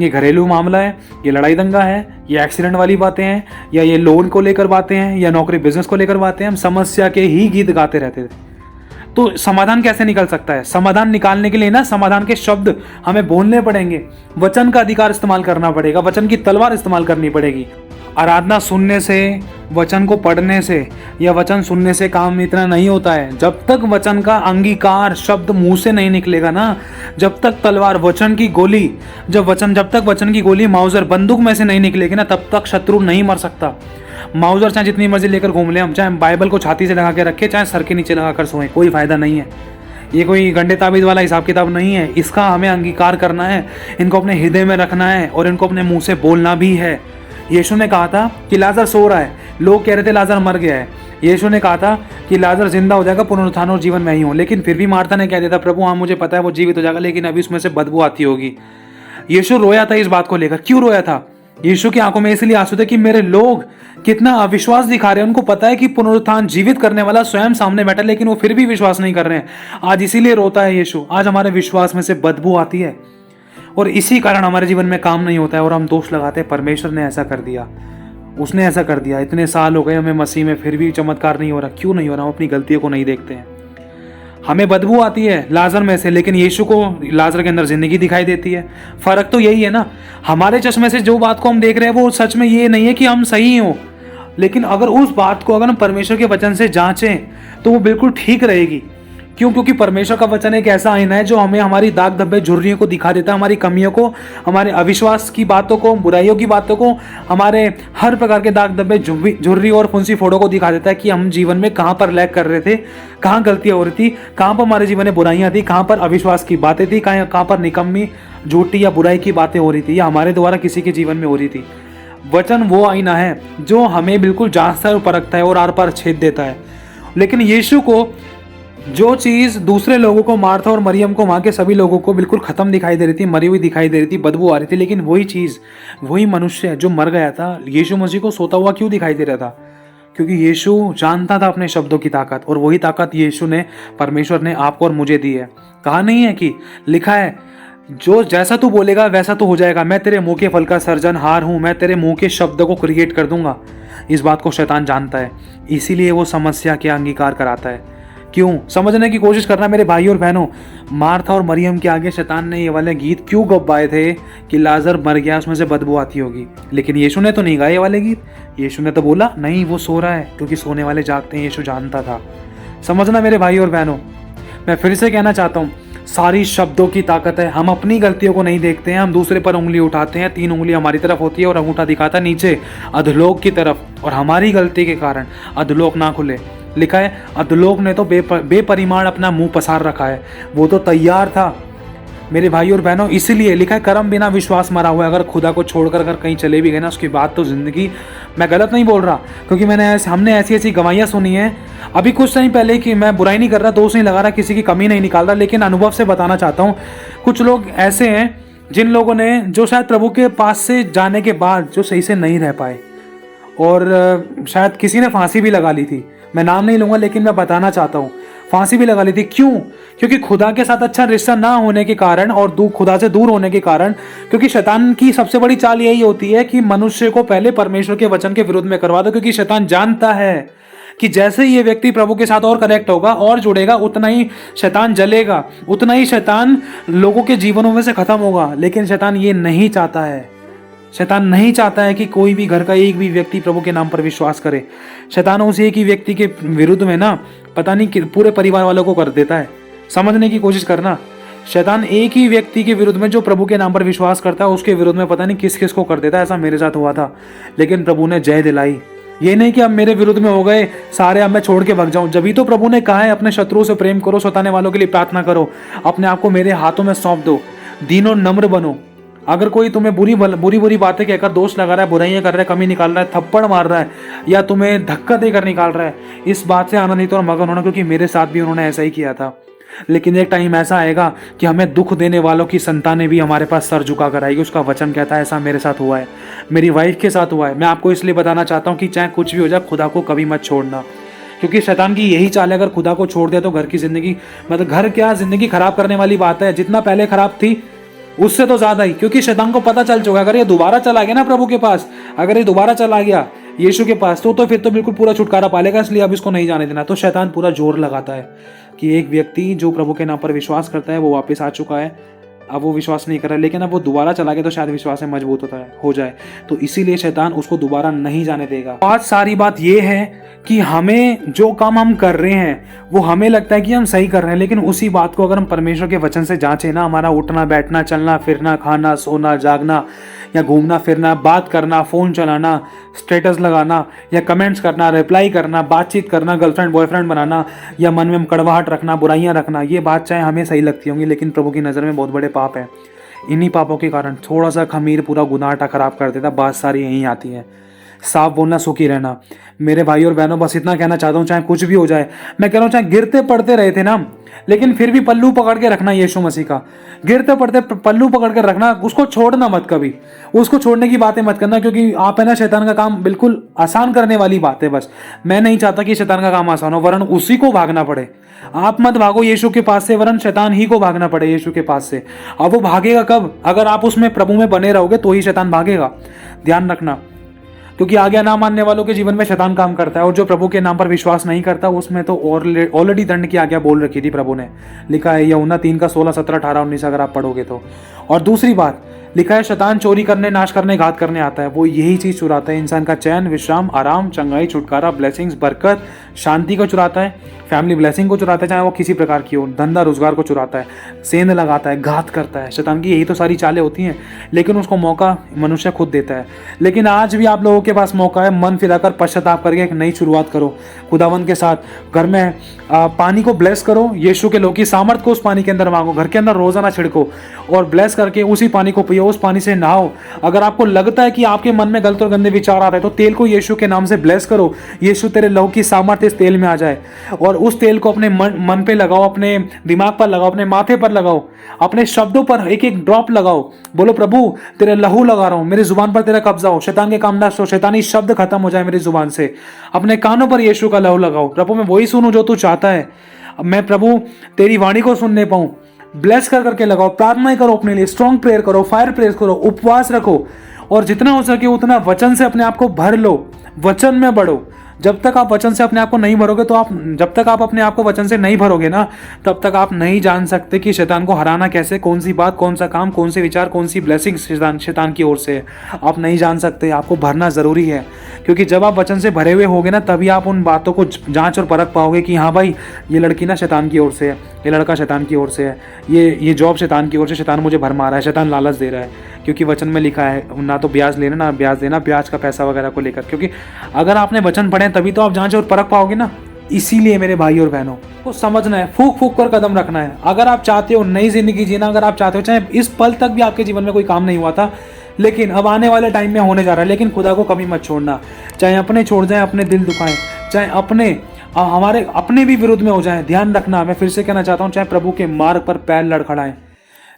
ये घरेलू मामला है, ये लड़ाई दंगा है, ये एक्सीडेंट वाली बातें हैं, या ये लोन को लेकर बातें हैं, या नौकरी बिजनेस को लेकर बातें हैं। हम समस्या के ही गीत गाते रहते थे। तो समाधान कैसे निकल सकता है? समाधान निकालने के लिए ना समाधान के शब्द हमें बोलने पड़ेंगे, वचन का अधिकार इस्तेमाल करना पड़ेगा, वचन की तलवार इस्तेमाल करनी पड़ेगी। आराधना सुनने से, वचन को पढ़ने से या वचन सुनने से काम इतना नहीं होता है। जब तक वचन का अंगीकार शब्द मुंह से नहीं निकलेगा ना, जब तक तलवार वचन की गोली, जब तक वचन की गोली माउजर बंदूक में से नहीं निकलेगी ना, तब तक शत्रु नहीं मर सकता। माउजर चाहे जितनी मर्जी लेकर घूम ले हम, चाहे बाइबल को छाती से लगा के रखे, चाहे सर के नीचे लगा कर सोएं, कोई फायदा नहीं है। ये कोई गंडे ताबीज वाला हिसाब किताब नहीं है। इसका हमें अंगीकार करना है, इनको अपने हृदय में रखना है और इनको अपने मुंह से बोलना भी है। यीशु ने कहा था कि लाजर सो रहा है, लोग कह रहे थे लाजर मर गया है। यीशु ने कहा था कि लाजर जिंदा हो जाएगा, पुनरुत्थान और जीवन में ही हूँ। लेकिन फिर भी मार्था ने कह दिया था, प्रभु हाँ मुझे पता है वो जीवित हो जाएगा, लेकिन अभी उसमें से बदबू आती होगी। यीशु रोया था इस बात को लेकर। क्यों रोया था? यीशु की आंखों में इसलिए आंसू थे कि मेरे लोग कितना अविश्वास दिखा रहे हैं। उनको पता है कि पुनरुत्थान जीवित करने वाला स्वयं सामने बैठा, लेकिन वो फिर भी विश्वास नहीं कर रहे हैं। आज इसीलिए रोता है यीशु। आज हमारे विश्वास में से बदबू आती है और इसी कारण हमारे जीवन में काम नहीं होता है और हम दोष लगाते हैं, परमेश्वर ने ऐसा कर दिया, उसने ऐसा कर दिया। इतने साल हो गए हमें मसीह में, फिर भी चमत्कार नहीं हो रहा। क्यों नहीं हो रहा? हम अपनी गलतियों को नहीं देखते हैं। हमें बदबू आती है लाजर में से, लेकिन यीशु को लाजर के अंदर जिंदगी दिखाई देती है। फर्क तो यही है ना, हमारे चश्मे से जो बात को हम देख रहे हैं वो सच में ये नहीं है कि हम सही हो, लेकिन अगर उस बात को अगर हम परमेश्वर के वचन से जांचें तो वो बिल्कुल ठीक रहेगी। क्यों? क्योंकि परमेश्वर का वचन एक ऐसा आईना है जो हमें हमारी दाग धब्बे झुर्रियों को दिखा देता है, हमारी कमियों को, हमारे अविश्वास की बातों को, बुराइयों की बातों को, हमारे हर प्रकार के दाग धब्बे झुर्री और फुंसी फोड़ों को दिखा देता है कि हम जीवन में कहाँ पर लैग कर रहे थे, कहाँ गलतियाँ हो रही थी, कहाँ पर हमारे जीवन में बुराइयाँ थी, कहाँ पर अविश्वास की बातें थी, कहाँ पर निकम्मी झूठी या बुराई की बातें हो रही थी या हमारे द्वारा किसी के जीवन में हो रही थी। वचन वो आईना है जो हमें बिल्कुल जांचता है और परखता है और आर पार छेद देता है। लेकिन यीशु को जो चीज़ दूसरे लोगों को, मार्था और मरियम को, वहाँ के सभी लोगों को बिल्कुल ख़त्म दिखाई दे रही थी, मरी हुई दिखाई दे रही थी, बदबू आ रही थी, लेकिन वही चीज़, वही मनुष्य जो मर गया था, यीशु मसीह को सोता हुआ क्यों दिखाई दे रहा था? क्योंकि यीशु जानता था अपने शब्दों की ताकत, और वही ताकत यीशु ने, परमेश्वर ने आपको और मुझे दी है। कहा नहीं है कि लिखा है जो जैसा तू बोलेगा वैसा तो हो जाएगा, मैं तेरे मुंह के फल का सर्जनहार हूँ, मैं तेरे मुंह के शब्दों को क्रिएट कर दूंगा। इस बात को शैतान जानता है, इसीलिए वो समस्या के अंगीकार कराता है। क्यों? समझने की कोशिश करना मेरे भाई और बहनों। मार्था और मरियम के आगे शैतान ने ये वाले गीत क्यों गवाए थे कि लाजर मर गया, उसमें से बदबू आती होगी, लेकिन यीशु ने तो नहीं गाए ये वाले गीत। यीशु ने तो बोला नहीं वो सो रहा है, क्योंकि सोने वाले जागते हैं, यीशु जानता था। समझना मेरे भाई और बहनों, मैं फिर से कहना चाहता हूँ, सारी शब्दों की ताकत है। हम अपनी गलतियों को नहीं देखते हैं, हम दूसरे पर उंगली उठाते हैं। 3 उंगली हमारी तरफ होती है और अंगूठा दिखाता नीचे अधोलोक की तरफ, और हमारी गलती के कारण अधोलोक ना खुले। लिखा है अधोलोक ने तो बेपरिमाण अपना मुंह पसार रखा है, वो तो तैयार था मेरे भाई और बहनों। इसीलिए लिखा है कर्म बिना विश्वास मरा हुआ है। अगर खुदा को छोड़कर अगर कहीं चले भी गए ना, उसके बाद तो जिंदगी, मैं गलत नहीं बोल रहा, क्योंकि हमने ऐसी ऐसी गवाहियाँ सुनी है अभी कुछ टाइम पहले, कि मैं बुराई नहीं कर रहा, दोष नहीं लगा रहा, किसी की कमी नहीं निकाल रहा, लेकिन अनुभव से बताना चाहता हूँ। कुछ लोग ऐसे हैं जिन लोगों ने, जो शायद प्रभु के पास से जाने के बाद जो सही से नहीं रह पाए, और शायद किसी ने फांसी भी लगा ली थी। मैं नाम नहीं लूंगा, लेकिन मैं बताना चाहता हूँ, फांसी भी लगा ली थी। क्यों? क्योंकि खुदा के साथ अच्छा रिश्ता ना होने के कारण और खुदा से दूर होने के कारण। क्योंकि शैतान की सबसे बड़ी चाल यही होती है कि मनुष्य को पहले परमेश्वर के वचन के विरुद्ध में करवा दो, क्योंकि शैतान जानता है कि जैसे ही ये व्यक्ति प्रभु के साथ और कनेक्ट होगा और जुड़ेगा, उतना ही शैतान जलेगा, उतना ही शैतान लोगों के जीवनों में से खत्म होगा। लेकिन शैतान ये नहीं चाहता है। शैतान नहीं चाहता है कि कोई भी घर का एक भी व्यक्ति प्रभु के नाम पर विश्वास करे। शैतान उस एक ही व्यक्ति के विरुद्ध में ना, पता नहीं पूरे परिवार वालों को कर देता है। समझने की कोशिश करना, शैतान एक ही व्यक्ति के विरुद्ध में जो प्रभु के नाम पर विश्वास करता है, उसके विरुद्ध में पता नहीं किस किस को कर देता है। ऐसा मेरे साथ हुआ था, लेकिन प्रभु ने जय दिलाई। ये नहीं कि अब मेरे विरुद्ध में हो गए सारे, अब मैं छोड़ के भाग जाऊं। जब ही तो प्रभु ने कहा है अपने शत्रुओं से प्रेम करो, सताने वालों के लिए प्रार्थना करो, अपने आप को मेरे हाथों में सौंप दो, दीन और नम्र बनो। अगर कोई तुम्हें बुरी बातें कहकर दोष लगा रहा है, बुराइयां कर रहा है, कमी निकाल रहा है, थप्पड़ मार रहा है, या तुम्हें धक्का देकर निकाल रहा है, इस बात से आनंदित और मगन होना, क्योंकि मेरे साथ भी उन्होंने ऐसा ही किया था। लेकिन एक टाइम ऐसा आएगा कि हमें दुख देने वालों की संतानें भी हमारे पास सर झुका कर आएगी। उसका वचन कहता है ऐसा मेरे साथ हुआ है, मेरी वाइफ के साथ हुआ है। मैं आपको इसलिए बताना चाहता हूँ कि चाहे कुछ भी हो जाए, खुदा को कभी मत छोड़ना, क्योंकि शैतान की यही चाल है, अगर खुदा को छोड़ दिया तो घर की जिंदगी, मतलब घर क्या, जिंदगी खराब करने वाली बात है। जितना पहले खराब थी उससे तो ज्यादा ही, क्योंकि शैतान को पता चल चुका है अगर ये दोबारा चला गया ना प्रभु के पास, अगर ये दोबारा चला गया यीशु के पास, तो फिर तो बिल्कुल पूरा छुटकारा पालेगा। इसलिए अब इसको नहीं जाने देना। तो शैतान पूरा जोर लगाता है कि एक व्यक्ति जो प्रभु के नाम पर विश्वास करता है वो वापस आ चुका है, अब वो विश्वास नहीं कर रहा, लेकिन अब वो दोबारा चला गया तो शायद विश्वास में मजबूत हो जाए। तो इसीलिए शैतान उसको दोबारा नहीं जाने देगा। आज सारी बात ये है कि हमें जो काम हम कर रहे हैं वो हमें लगता है कि हम सही कर रहे हैं, लेकिन उसी बात को अगर हम परमेश्वर के वचन से जांचें ना, हमारा उठना बैठना चलना फिरना खाना सोना जागना या घूमना फिरना बात करना फोन चलाना स्टेटस लगाना या कमेंट्स करना रिप्लाई करना बातचीत करना गर्लफ्रेंड बॉयफ्रेंड बनाना या मन में कड़वाहट रखना बुराइयां रखना, ये बात चाहे हमें सही लगती होंगी लेकिन प्रभु की नज़र में बहुत बड़े पाप है। इन्हीं पापों के कारण थोड़ा सा खमीर पूरा गुनाह आटा खराब कर देता। बात सारी यहीं आती है। साफ बोलना सुखी रहना। मेरे भाई और बहनों बस इतना कहना चाहता हूँ, चाहे कुछ भी हो जाए, मैं कह रहा हूँ चाहे गिरते पड़ते रहे थे ना, लेकिन फिर भी पल्लू पकड़ के रखना यीशु मसीह का। गिरते पड़ते पल्लू पकड़ के रखना, उसको छोड़ना मत कभी, उसको छोड़ने की बातें मत करना, क्योंकि आप है ना शैतान का काम बिल्कुल आसान करने वाली बात है। बस मैं नहीं चाहता कि शैतान का काम आसान हो वरन उसी को भागना पड़े। आप मत भागो यीशु के पास से, वरन शैतान ही को भागना पड़े यीशु के पास से। अब वो भागेगा कब? अगर आप उसमें प्रभु में बने रहोगे तो ही शैतान भागेगा। ध्यान रखना, क्योंकि आज्ञा ना मानने वालों के जीवन में शैतान काम करता है, और जो प्रभु के नाम पर विश्वास नहीं करता उसमें तो ऑलरेडी दंड की आज्ञा बोल रखी थी प्रभु ने। लिखा है यूहन्ना 3 का 16 17 18 19 अगर आप पढ़ोगे तो। और दूसरी बात लिखा है शैतान चोरी करने नाश करने घात करने आता है। वो यही चीज चुराता है, इंसान का चैन विश्राम आराम चंगाई छुटकारा ब्लेसिंग्स बरकत शांति को चुराता है, फैमिली ब्लेसिंग को चुराता है, चाहे वो किसी प्रकार की हो, धंधा रोजगार को चुराता है, सेंध लगाता है, घात करता है। शैतान की यही तो सारी चालें होती हैं, लेकिन उसको मौका मनुष्य खुद देता है। लेकिन आज भी आप लोगों के पास मौका है, मन फिराकर पश्चाताप करके एक नई शुरुआत करो खुदावंद के साथ। घर में पानी को ब्लेस करो, यीशु के लोग की सामर्थ को उस पानी के अंदर मांगो, घर के अंदर रोजाना छिड़को और ब्लेस करके उसी पानी को पियो, उस पानी से नहाओ। अगर आपको लगता है कि आपके मन में गलत और गंदे विचार आ रहे हैं तो तेल को यीशु के नाम से ब्लेस करो, यीशु तेरे लहू की सामर्थ्य इस तेल में आ जाए, और उस तेल को अपने मन पे लगाओ, अपने दिमाग पर लगाओ, अपने माथे पर लगाओ, अपने शब्दों पर एक एक ड्रॉप लगाओ। बोलो प्रभु तेरे लहू लगा रहा हूं, मेरी जुबान पर तेरा कब्जा हो, शैतान के काम ना हो, शैतानी शब्द खत्म हो जाए मेरी जुबान से। अपने कानों पर यीशु का लहू लगाओ, प्रभु मैं वही सुनूं जो तू चाहता है, मैं प्रभु तेरी वाणी को सुनने पाऊं। ब्लेस कर करके लगाओ, प्रार्थना करो अपने लिए, स्ट्रॉन्ग प्रेयर करो, फायर प्रेयर करो, उपवास रखो, और जितना हो सके उतना वचन से अपने आप को भर लो, वचन में बढ़ो। जब तक आप वचन से अपने आप को नहीं भरोगे तो जब तक आप अपने आप को वचन से नहीं भरोगे ना, तब तक आप नहीं जान सकते कि शैतान को हराना कैसे, कौन सी बात, कौन सा काम, कौन से विचार, कौन सी ब्लेसिंग शैतान की ओर से है। आप नहीं जान सकते, आपको भरना जरूरी है, क्योंकि जब आप वचन से भरे हुए होगे ना तभी आप उन बातों को जांच और परख पाओगे कि हाँ भाई ये लड़की ना शैतान की ओर से है, ये लड़का शैतान की ओर से है, ये जॉब शैतान की ओर से, शैतान मुझे भरमा रहा है, शैतान लालच दे रहा है। क्योंकि वचन में लिखा है ना तो ब्याज लेना ना ब्याज देना, ब्याज का पैसा वगैरह को लेकर, क्योंकि अगर आपने वचन पढ़े तभी तो आप जांच और परख पाओगे ना। इसीलिए मेरे भाई और बहनों को समझना है, फूक फूक कर कदम रखना है। अगर आप चाहते हो नई जिंदगी जीना, अगर आप चाहते हो, चाहे इस पल तक भी आपके जीवन में कोई काम नहीं हुआ था लेकिन अब आने वाले टाइम में होने जा रहा है, लेकिन खुदा को कभी मत छोड़ना। चाहे अपने छोड़ जाए, अपने दिल दुखाएं, चाहे हमारे अपने भी विरुद्ध में हो जाए, ध्यान रखना। मैं फिर से कहना चाहता हूँ, चाहे प्रभु के मार्ग पर पैर लड़खड़ाएं,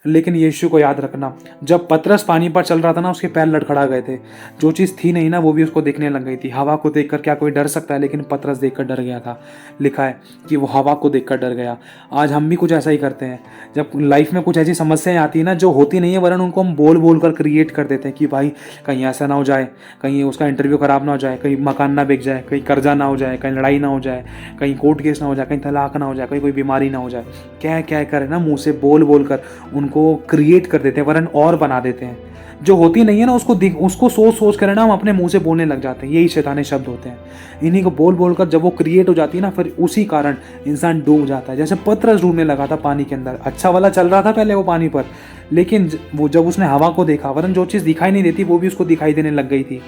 लेकिन यीशु को याद रखना। जब पतरस पानी पर चल रहा था ना, उसके पैर लड़खड़ा गए थे। जो चीज़ थी नहीं ना वो भी उसको दिखने लग गई थी। हवा को देखकर क्या कोई डर सकता है, लेकिन पतरस देखकर डर गया था। लिखा है कि वो हवा को देखकर डर गया। आज हम भी कुछ ऐसा ही करते हैं। जब लाइफ में कुछ ऐसी समस्याएं आती है ना जो होती नहीं है, वरन उनको हम बोल बोल कर क्रिएट कर देते हैं कि भाई कहीं ऐसा ना हो जाए, कहीं उसका इंटरव्यू खराब ना हो जाए, कहीं मकान ना बिक जाए, कहीं कर्जा ना हो जाए, कहीं लड़ाई ना हो जाए, कहीं कोर्ट केस ना हो जाए, कहीं तलाक ना हो जाए, कहीं कोई बीमारी ना हो जाए। क्या क्या करे ना, मुँह से बोल बोल कर उनको क्रिएट कर देते हैं, वरन और बना देते हैं। जो होती नहीं है ना उसको सोच सोच कर ना हम अपने मुंह से बोलने लग जाते हैं। यही शैतानी शब्द होते हैं। इन्हीं को बोल बोल कर जब वो क्रिएट हो जाती है ना, फिर उसी कारण इंसान डूब जाता है। जैसे पतरस डूबने लगा था पानी के अंदर, अच्छा वाला चल रहा था पहले वो पानी पर, लेकिन वो जब उसने हवा को देखा, वरन जो चीज़ दिखाई नहीं देती वो भी उसको दिखाई देने लग गई थी।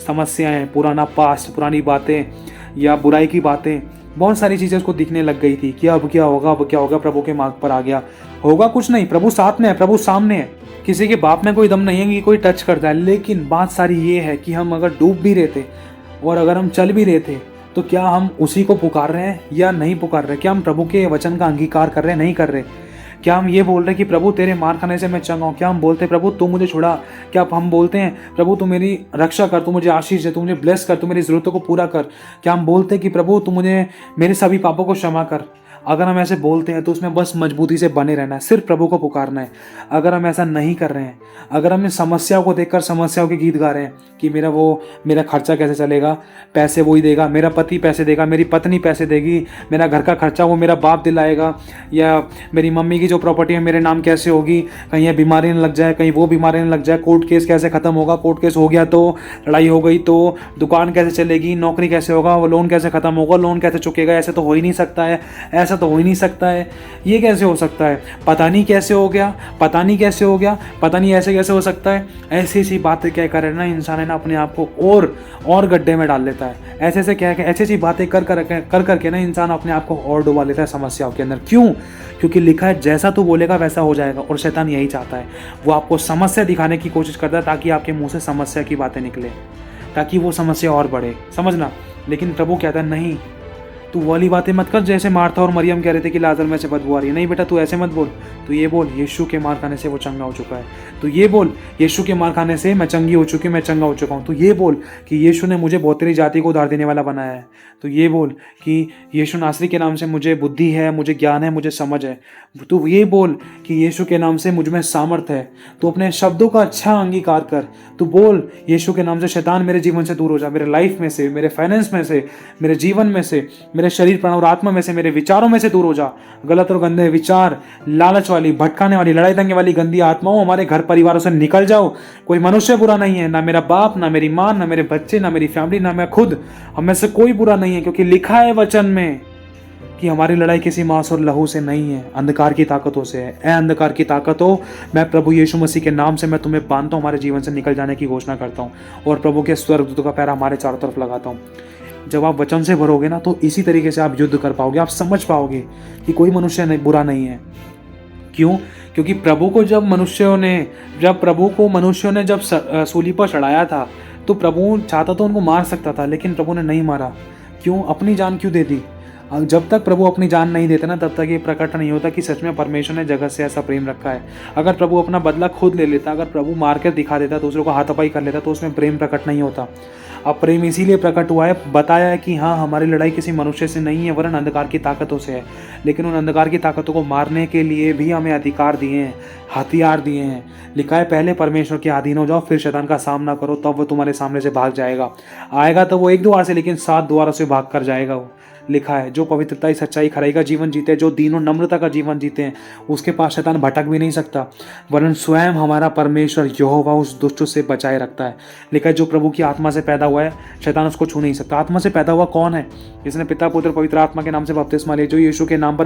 समस्याएं, पुराना पास्ट, पुरानी बातें या बुराई की बातें, बहुत सारी चीज़ें उसको दिखने लग गई थी कि अब क्या होगा, अब क्या होगा। प्रभु के मार्ग पर आ गया, होगा कुछ नहीं, प्रभु साथ में है, प्रभु सामने है। किसी के बाप में कोई दम नहीं है कि कोई टच करता है। लेकिन बात सारी ये है कि हम अगर डूब भी रहे थे और अगर हम चल भी रहे थे तो क्या हम उसी को पुकार रहे हैं या नहीं पुकार रहे? क्या हम प्रभु के वचन का अंगीकार कर रहे हैं, नहीं कर रहे? क्या हम ये बोल रहे हैं कि प्रभु तेरे मार खाने से मैं चंगा हूँ? क्या हम बोलते हैं प्रभु तू मुझे छुड़ा? क्या हम बोलते हैं प्रभु तू मेरी रक्षा कर, तू मुझे आशीष दे, तू मुझे ब्लेस कर, तू मेरी ज़रूरतों को पूरा कर? क्या हम बोलते हैं कि प्रभु तू मुझे मेरे सभी पापों को क्षमा कर? अगर हम ऐसे बोलते हैं तो उसमें बस मजबूती से बने रहना है, सिर्फ प्रभु को पुकारना है। अगर हम ऐसा नहीं कर रहे हैं, अगर हम इस समस्याओं को देखकर समस्याओं के गीत गा रहे हैं कि मेरा खर्चा कैसे चलेगा, पैसे वो ही देगा, मेरा पति पैसे देगा, मेरी पत्नी पैसे देगी, मेरा घर का खर्चा वो मेरा बाप दिलाएगा, या मेरी मम्मी की जो प्रॉपर्टी है मेरे नाम कैसे होगी, कहीं ये बीमारी न लग जाए, कहीं वो बीमारी न लग जाए, कोर्ट केस कैसे ख़त्म होगा, कोर्ट केस हो गया तो लड़ाई हो गई तो दुकान कैसे चलेगी, नौकरी कैसे होगा, वो लोन कैसे ख़त्म होगा, लोन कैसे चुकेगा, ऐसे तो हो ही नहीं सकता है, ऐसा तो हो ही नहीं सकता है, ये कैसे हो सकता है, पता नहीं कैसे हो गया, पता नहीं कैसे हो गया, पता नहीं ऐसे कैसे हो सकता है। ऐसी ऐसी बातें कह कर ना इंसान है ना अपने आप को और गड्ढे में डाल लेता है। ऐसे ऐसे कह के ऐसी ऐसी बातें कर करके ना इंसान अपने आप को और डुबा लेता है समस्याओं के अंदर। क्यों? क्योंकि लिखा है जैसा तू बोलेगा वैसा हो जाएगा, और शैतान यही चाहता है, वो आपको समस्या दिखाने की कोशिश करता है ताकि आपके मुंह से समस्या की बातें निकले, ताकि वो समस्या और बढ़े, समझना। लेकिन प्रभु कहता है नहीं, तू वाली बातें मत कर जैसे मार्था और मरियम कह रहे थे कि लाजर में से बदबू आ रही है। नहीं बेटा, तू ऐसे मत बोल, तू ये बोल यीशु के मार खाने से वो चंगा हो चुका है। तू ये बोल यीशु के मार खाने से मैं चंगी हो चुकी, मैं चंगा हो चुका हूँ। तू ये बोल कि यीशु ने मुझे बहुतेरी जाति को उधार देने वाला बनाया है। तू ये बोल कि यीशु नासरी के नाम से मुझे बुद्धि है, मुझे ज्ञान है, मुझे समझ है। तू ये बोल कि यीशु के नाम से मुझ में सामर्थ है। तू अपने शब्दों का अच्छा अंगीकार कर। तू बोल यीशु के नाम से शैतान मेरे जीवन से दूर हो जा, मेरे लाइफ में से, मेरे फाइनेंस में से, मेरे जीवन में से, मेरे शरीर प्राण और आत्मा में से, मेरे विचारों में से दूर हो जा। गलत और गंदे विचार, लालच वाली, भटकाने वाली, लड़ाई दंगे वाली गंदी आत्माओं हमारे घर परिवारों से निकल जाओ। कोई मनुष्य बुरा नहीं है, ना मेरा बाप, ना मेरी माँ, ना मेरे बच्चे, ना मेरी फैमिली, ना मैं खुद, हम में से कोई बुरा नहीं है, क्योंकि लिखा है वचन में कि हमारी लड़ाई किसी मांस और लहू से नहीं है, अंधकार की ताकतों से है। ए अंधकार की ताकतों, मैं प्रभु यीशु मसीह के नाम से मैं तुम्हें बांधता हूँ, हमारे जीवन से निकल जाने की घोषणा करता हूँ, और प्रभु के स्वर्गदूतों का पैरा हमारे चारों तरफ लगाता हूँ। जब आप वचन से भरोगे ना तो इसी तरीके से आप युद्ध कर पाओगे, आप समझ पाओगे कि कोई मनुष्य नहीं बुरा नहीं है। क्यों? क्योंकि प्रभु को मनुष्यों ने जब सूली पर चढ़ाया था तो प्रभु चाहता तो उनको मार सकता था, लेकिन प्रभु ने नहीं मारा। क्यों? अपनी जान क्यों दे दी? जब तक प्रभु अपनी जान नहीं देते ना, तब तक ये प्रकट नहीं होता कि सच में परमेश्वर ने जगत से ऐसा प्रेम रखा है। अगर प्रभु अपना बदला खुद ले लेता, अगर प्रभु मार कर दिखा देता, दूसरों को हाथापाई कर लेता, तो उसमें प्रेम प्रकट नहीं होता। अब प्रेम इसीलिए प्रकट हुआ है, बताया है कि हाँ हमारी लड़ाई किसी मनुष्य से नहीं है वरन अंधकार की ताकतों से है। लेकिन उन अंधकार की ताकतों को मारने के लिए भी हमें अधिकार दिए हैं, हथियार दिए हैं। लिखा है पहले परमेश्वर के अधीन हो जाओ, फिर शैतान का सामना करो, तब वो तुम्हारे सामने से भाग जाएगा। आएगा तो वो एक द्वार से, लेकिन 7 द्वारों से भाग कर जाएगा वो। लिखा है जो पवित्रता, सच्चाई, खराई का जीवन जीते, जो दीन और नम्रता का जीवन जीते हैं, उसके पास शैतान भटक भी नहीं सकता, वरन स्वयं हमारा परमेश्वर यहोवा उस दुष्ट से बचाए रखता है। लिखा है जो प्रभु की आत्मा से पैदा हुआ है शैतान उसको छू नहीं सकता। आत्मा से पैदा हुआ कौन है? जिसने पिता, पुत्र, पवित्र आत्मा के नाम से बपतिस्मा लिया, जो यीशु के नाम पर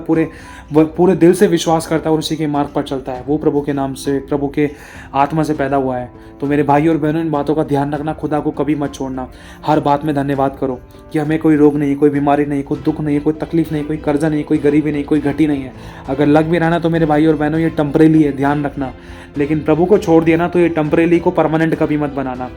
पूरे दिल से विश्वास करता है और उसी के मार्ग पर चलता है, वो प्रभु के नाम से, प्रभु के आत्मा से पैदा हुआ है। तो मेरे भाई और बहनों, इन बातों का ध्यान रखना, खुदा को कभी मत छोड़ना। हर बात में धन्यवाद करो कि हमें कोई रोग नहीं, कोई बीमारी नहीं, कोई दुख नहीं, कोई तकलीफ नहीं, कोई कर्जा नहीं, कोई गरीबी नहीं, कोई घटी नहीं है। अगर लग भी रहना तो मेरे भाई और बहनों ये टेम्परेरी है, ध्यान रखना। लेकिन प्रभु को छोड़ दिया ना तो ये टेम्परेरी को परमानेंट कभी मत बनाना।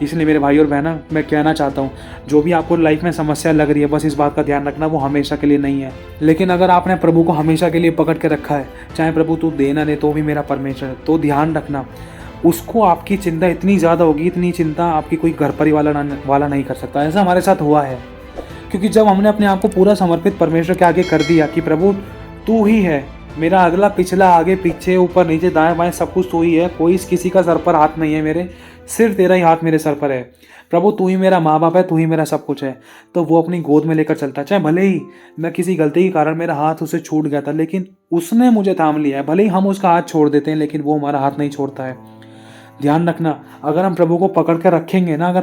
इसलिए मेरे भाई और बहनों, मैं कहना चाहता हूँ, जो भी आपको लाइफ में समस्या लग रही है, बस इस बात का ध्यान रखना वो हमेशा के लिए नहीं है। लेकिन अगर आपने प्रभु को हमेशा के लिए पकड़ के रखा है, चाहे प्रभु तू दे ना दे तो भी मेरा परमेश्वर है, तो ध्यान रखना उसको आपकी चिंता इतनी ज़्यादा होगी, इतनी चिंता आपकी कोई घर परिवार वाला नहीं कर सकता। ऐसा हमारे साथ हुआ है, क्योंकि जब हमने अपने आप को पूरा समर्पित परमेश्वर के आगे कर दिया कि प्रभु तू ही है, मेरा अगला पिछला, आगे पीछे, ऊपर नीचे, दाएं बाएं सब कुछ तू ही है, कोई किसी का सर पर हाथ नहीं है मेरे, सिर्फ तेरा ही हाथ मेरे सर पर है। प्रभु तू ही मेरा माँ बाप है, तू ही मेरा सब कुछ है। तो वो अपनी गोद में लेकर चलता है। चाहे भले ही मैं किसी गलती के कारण मेरा हाथ उसे छूट गया था, लेकिन उसने मुझे थाम लिया है। भले ही हम उसका हाथ छोड़ देते हैं, लेकिन वो हमारा हाथ नहीं छोड़ता है। ध्यान रखना, अगर हम प्रभु को पकड़ कर रखेंगे ना, अगर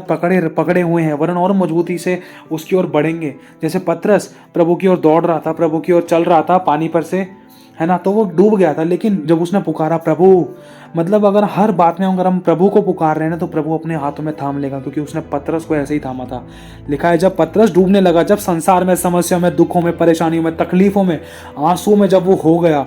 पकड़े हुए हैं, वरन और मजबूती से उसकी ओर बढ़ेंगे। जैसे पतरस प्रभु की ओर दौड़ रहा था, प्रभु की ओर चल रहा था पानी पर से, है ना, तो वो डूब गया था। लेकिन जब उसने पुकारा प्रभु, मतलब अगर हर बात में अगर हम प्रभु को पुकार रहे हैं ना, तो प्रभु अपने हाथों में थाम लेगा, क्योंकि उसने पतरस को ऐसे ही थामा था। लिखा है जब पतरस डूबने लगा, जब संसार में, समस्या में, दुखों में, परेशानियों में, तकलीफों में, आंसू में जब वो हो गया,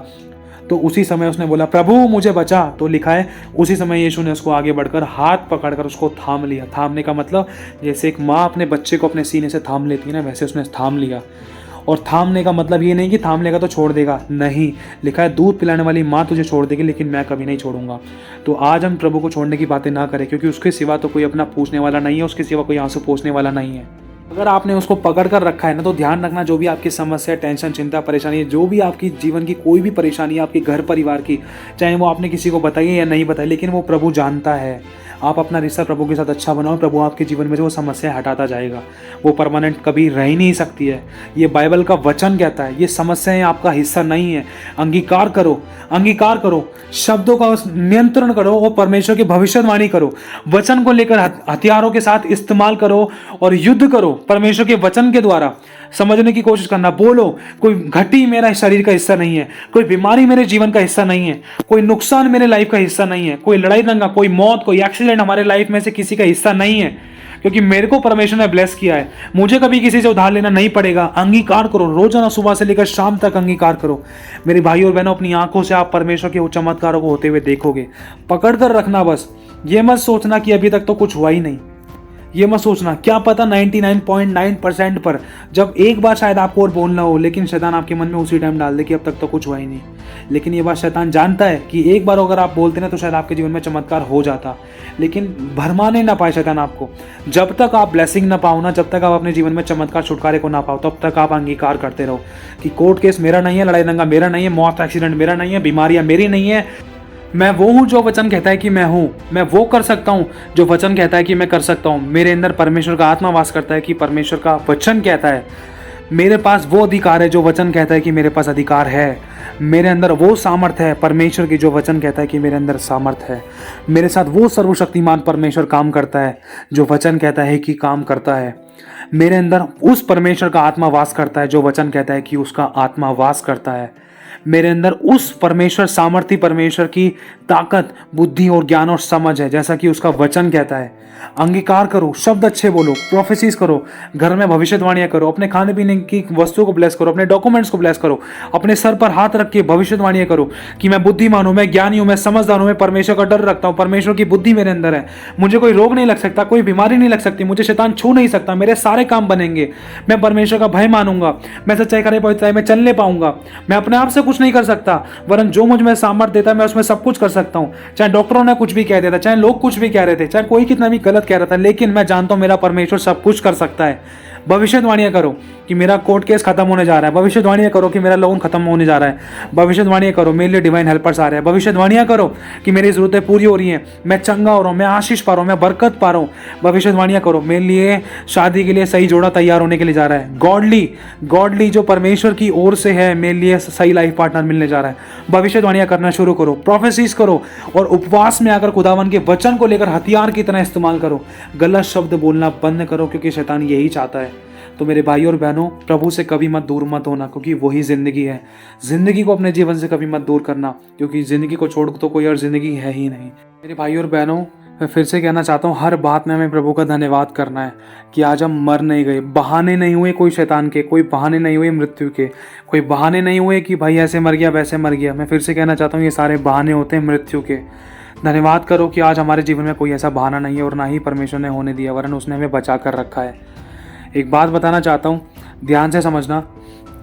तो उसी समय उसने बोला प्रभु मुझे बचा। तो लिखा है उसी समय यीशु ने उसको आगे बढ़कर हाथ पकड़कर उसको थाम लिया। थामने का मतलब जैसे एक माँ अपने बच्चे को अपने सीने से थाम लेती है ना, वैसे उसने थाम लिया। और थामने का मतलब ये नहीं कि थाम लेगा तो छोड़ देगा, नहीं, लिखा है दूध पिलाने वाली माँ तुझे छोड़ देगी लेकिन मैं कभी नहीं छोड़ूंगा। तो आज हम प्रभु को छोड़ने की बातें ना करें, क्योंकि उसके सिवा तो कोई अपना पूछने वाला नहीं है, उसके सिवा कोई आंसू पोंछने वाला नहीं है। अगर आपने उसको पकड़ कर रखा है ना, तो ध्यान रखना, जो भी आपकी समस्या, टेंशन, चिंता, परेशानी है, जो भी आपकी जीवन की कोई भी परेशानी है आपके घर परिवार की, चाहे वो आपने किसी को बताई है या नहीं बताई, लेकिन वो प्रभु जानता है। आप अपना रिश्ता प्रभु के साथ अच्छा बनाओ, प्रभु आपके जीवन में जो वो समस्या हटाता जाएगा। वो परमानेंट कभी रह ही नहीं सकती है, ये बाइबल का वचन कहता है। ये समस्याएं आपका हिस्सा नहीं है। अंगीकार करो, अंगीकार करो, शब्दों का नियंत्रण करो और परमेश्वर की भविष्यवाणी करो। वचन को लेकर हथियारों के साथ इस्तेमाल करो और युद्ध करो परमेश्वर के वचन के द्वारा। समझने की कोशिश करना, बोलो कोई घटी मेरा शरीर का हिस्सा नहीं है, कोई बीमारी मेरे जीवन का हिस्सा नहीं है, कोई नुकसान मेरे लाइफ का हिस्सा नहीं है, कोई लड़ाई दंगा, कोई मौत, कोई एक्सीडेंट हमारे लाइफ में से किसी का हिस्सा नहीं है, क्योंकि मेरे को परमेश्वर ने ब्लेस किया है। मुझे कभी किसी से उधार लेना नहीं पड़ेगा। अंगीकार करो, रोजाना सुबह से लेकर शाम तक अंगीकार करो। मेरे भाई और बहनों, अपनी आंखों से आप परमेश्वर के चमत्कारों को होते हुए देखोगे। पकड़ कर रखना, बस ये मत सोचना कि अभी तक तो कुछ हुआ ही नहीं। ये मत सोचना, क्या पता 99.9% पर जब एक बार शायद आपको और बोलना हो, लेकिन शैतान आपके मन में उसी टाइम डाल दे कि अब तक तो कुछ हुआ ही नहीं। लेकिन ये बात शैतान जानता है कि एक बार अगर आप बोलते ना तो शायद आपके जीवन में चमत्कार हो जाता, लेकिन भरमाने ना पाए शैतान आपको। जब तक आप ब्लेसिंग ना पाओ ना, जब तक आप अपने जीवन में चमत्कार छुटकारे को ना पाओ, तब तक आप अंगीकार करते रहो कि कोर्ट केस मेरा नहीं है, लड़ाई दंगा मेरा नहीं है, मौत एक्सीडेंट मेरा नहीं है, बीमारियां मेरी नहीं है। मैं वो हूँ जो वचन कहता है कि मैं हूँ। मैं वो कर सकता हूँ जो वचन कहता है कि मैं कर सकता हूँ। मेरे अंदर परमेश्वर का आत्मा वास करता है कि परमेश्वर का वचन कहता है। मेरे पास वो अधिकार है जो वचन कहता है कि मेरे पास अधिकार है। मेरे अंदर वो सामर्थ्य है परमेश्वर की जो वचन कहता है कि मेरे अंदर सामर्थ्य है। मेरे साथ वो सर्वशक्तिमान परमेश्वर काम करता है जो वचन कहता है कि काम करता है। मेरे अंदर उस परमेश्वर का आत्मा वास करता है जो वचन कहता है कि उसका आत्मा वास करता है। मेरे अंदर उस परमेश्वर, सामर्थी परमेश्वर की ताकत, बुद्धि और ज्ञान और समझ है जैसा कि उसका वचन कहता है। अंगीकार करो, शब्द अच्छे बोलो, प्रोफेसीज करो, घर में भविष्यवाणियां करो, अपने खाने पीने की वस्तुओं को ब्लेस करो, अपने डॉक्यूमेंट्स को ब्लेस करो, अपने सर पर हाथ रख के भविष्यवाणियां करो कि मैं बुद्धिमान हूं, मैं ज्ञानी हूं, मैं समझदार हूं, मैं परमेश्वर का डर रखता हूं, परमेश्वर की बुद्धि मेरे अंदर है, मुझे कोई रोग नहीं लग सकता, कोई बीमारी नहीं लग सकती, मुझे शैतान छू नहीं सकता, मेरे सारे काम बनेंगे, मैं परमेश्वर का भय मानूंगा, मैं सच्चाई करे पवित्रता में चलने पाऊंगा, मैं अपने आप से कुछ नहीं कर सकता, वरन जो मुझ में सामर्थ्य देता है मैं उसमें सब कुछ कर सकता हूं। चाहे डॉक्टरों ने कुछ भी कह दिया था, चाहे लोग कुछ भी कह रहे थे, चाहे कोई कितना भी गलत कह रहा था, लेकिन मैं जानता हूं मेरा परमेश्वर सब कुछ कर सकता है। भविष्यवाणियां करो कि मेरा कोर्ट केस खत्म होने जा रहा है। भविष्यवाणियां करो कि मेरा लोन खत्म होने जा रहा है। भविष्यवाणियां करो मेरे लिए डिवाइन हेल्पर्स आ रहे हैं। भविष्यवाणियां करो कि मेरी जरूरतें पूरी हो रही हैं, मैं चंगा हो रहा हूं, मैं आशीष पा रहा हूं, मैं बरकत पा रहा हूं। भविष्यवाणियां करो मेरे लिए शादी के लिए सही जोड़ा तैयार होने के लिए जा रहा है। गॉडली जो परमेश्वर की ओर से है, मेरे लिए सही लाइफ पार्टनर मिलने जा रहा है। भविष्यवाणियां करना शुरू करो, प्रोफेसीज करो और उपवास में आकर खुदावन के वचन को लेकर हथियार की तरह इस्तेमाल करो। गलत शब्द बोलना बंद करो, क्योंकि शैतान यही चाहता है। तो मेरे भाई और बहनों, प्रभु से कभी मत दूर मत होना, क्योंकि वही जिंदगी है। जिंदगी को अपने जीवन से कभी मत दूर करना, क्योंकि जिंदगी को छोड़ तो कोई और जिंदगी है ही नहीं। मेरे भाई और बहनों, मैं फिर से कहना चाहता हूँ, हर बात में हमें प्रभु का धन्यवाद करना है कि आज हम मर नहीं गए। बहाने नहीं हुए कोई शैतान के, कोई बहाने नहीं हुए मृत्यु के, कोई बहाने नहीं हुए कि भाई ऐसे मर गया वैसे मर गया। मैं फिर से कहना चाहता हूँ, ये सारे बहाने होते हैं मृत्यु के। धन्यवाद करो कि आज हमारे जीवन में कोई ऐसा बहाना नहीं है और ना ही परमेश्वर ने होने दिया, वरन उसने हमें बचा कर रखा है। एक बात बताना चाहता हूँ, ध्यान से समझना